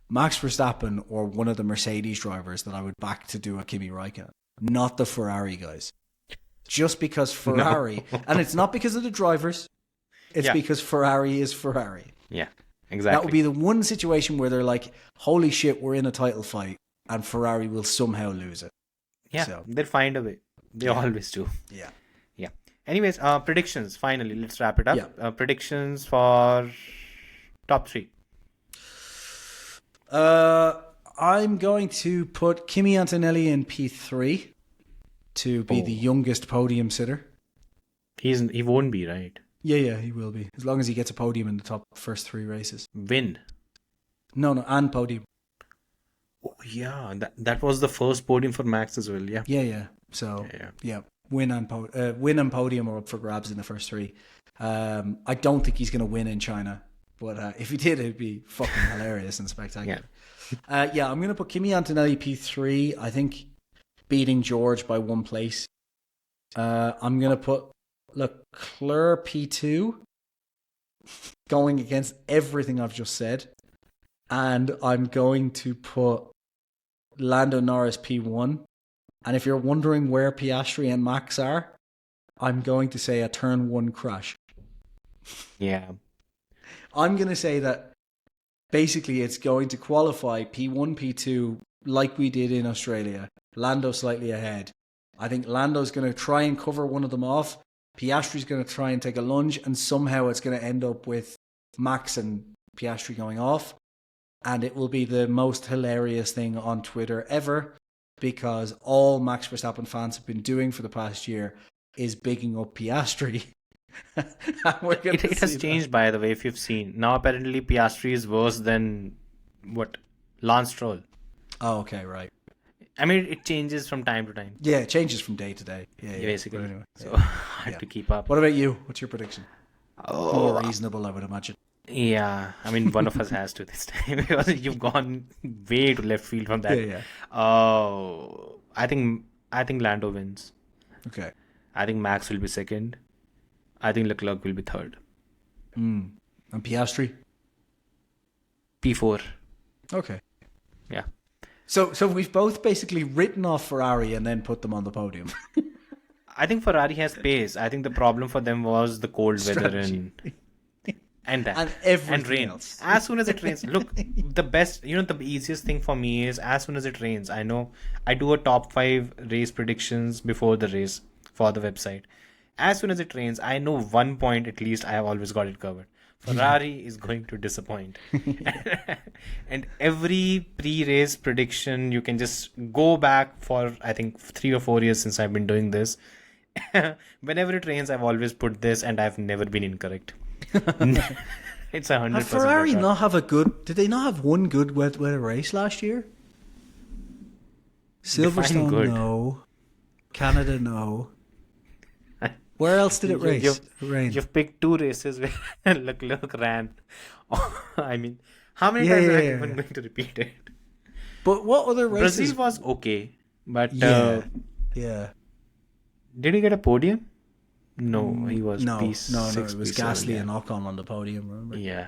Max Verstappen or one of the Mercedes drivers that I would back to do a Kimi Räikkönen, not the Ferrari guys. Just because Ferrari, and it's not because of the drivers, it's because Ferrari is Ferrari. Yeah, exactly. That would be the one situation where they're like, holy shit, we're in a title fight, and Ferrari will somehow lose it. Yeah, they'll find a way. They always do. Yeah. Anyways, predictions. Finally, let's wrap it up. Yeah. Predictions for top 3. I'm going to put Kimi Antonelli in P3 to be the youngest podium sitter. He won't be, right? Yeah, he will be. As long as he gets a podium in the top first 3 races. Win? No, and podium. Oh, yeah, that was the first podium for Max as well, yeah. Yeah. So, win and podium are up for grabs in the first 3. I don't think he's going to win in China. But if he did, it'd be fucking hilarious and spectacular. Yeah. I'm going to put Kimi Antonelli P3. I think beating George by 1 place. I'm going to put Leclerc P2. Going against everything I've just said. and I'm going to put Lando Norris P1. And if you're wondering where Piastri and Max are, I'm going to say a turn 1 crash. Yeah. I'm going to say that basically it's going to qualify P1, P2 like we did in Australia. Lando slightly ahead. I think Lando's going to try and cover one of them off. Piastri's going to try and take a lunge, and somehow it's going to end up with Max and Piastri going off. And it will be the most hilarious thing on Twitter ever, because all Max Verstappen fans have been doing for the past year is bigging up Piastri. It has changed, by the way, if you've seen. Now apparently Piastri is worse than Lance Stroll. Oh, okay, right. I mean, it changes from time to time. Yeah, it changes from day to day. Yeah, basically. But anyway, so hard to keep up. What about you? What's your prediction? Oh, More reasonable, I would imagine. Yeah, I mean, one of us has to this time because you've gone way to left field from that. Yeah. Oh, I think Lando wins. Okay. I think Max will be second. I think Leclerc will be third. And Piastri? P4. Okay. Yeah. So we've both basically written off Ferrari and then put them on the podium. I think Ferrari has pace. I think the problem for them was the cold weather and everything rain. else. As soon as it rains, look, the best, the easiest thing for me is as soon as it rains. I know I do a top 5 race predictions before the race for the website. As soon as it rains, I know 1 point at least I have always got it covered. Ferrari is going to disappoint. And every pre-race prediction, you can just go back for, I think, 3 or 4 years since I've been doing this. Whenever it rains, I've always put this and I've never been incorrect. It's 100%. Did Ferrari not have did they not have one good weather race last year? Silverstone, no. Canada, no. Where else did it race? You've picked 2 races where Leclerc ran. I mean, how many times are you even going to repeat it? But what other races? Brazil was okay, but yeah. Did he get a podium? No, he was no. P6, It was Gasly and Ocon on the podium. Remember? Yeah.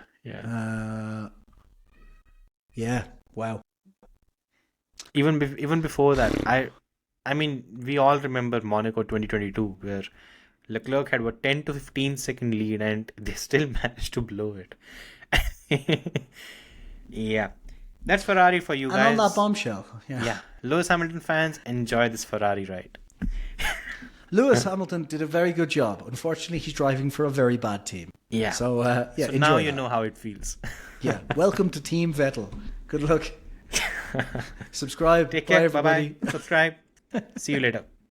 Yeah. Wow. Even before that, I mean, we all remember Monaco 2022, where Leclerc had 10 to 15 second lead and they still managed to blow it. Yeah. That's Ferrari for you guys. And on that bombshell. Yeah. Lewis Hamilton fans, enjoy this Ferrari ride. Lewis Hamilton did a very good job. Unfortunately, he's driving for a very bad team. Yeah. So, so now you know how it feels. Yeah. Welcome to Team Vettel. Good luck. Subscribe. Take care. Bye, everybody. Bye-bye. Subscribe. See you later.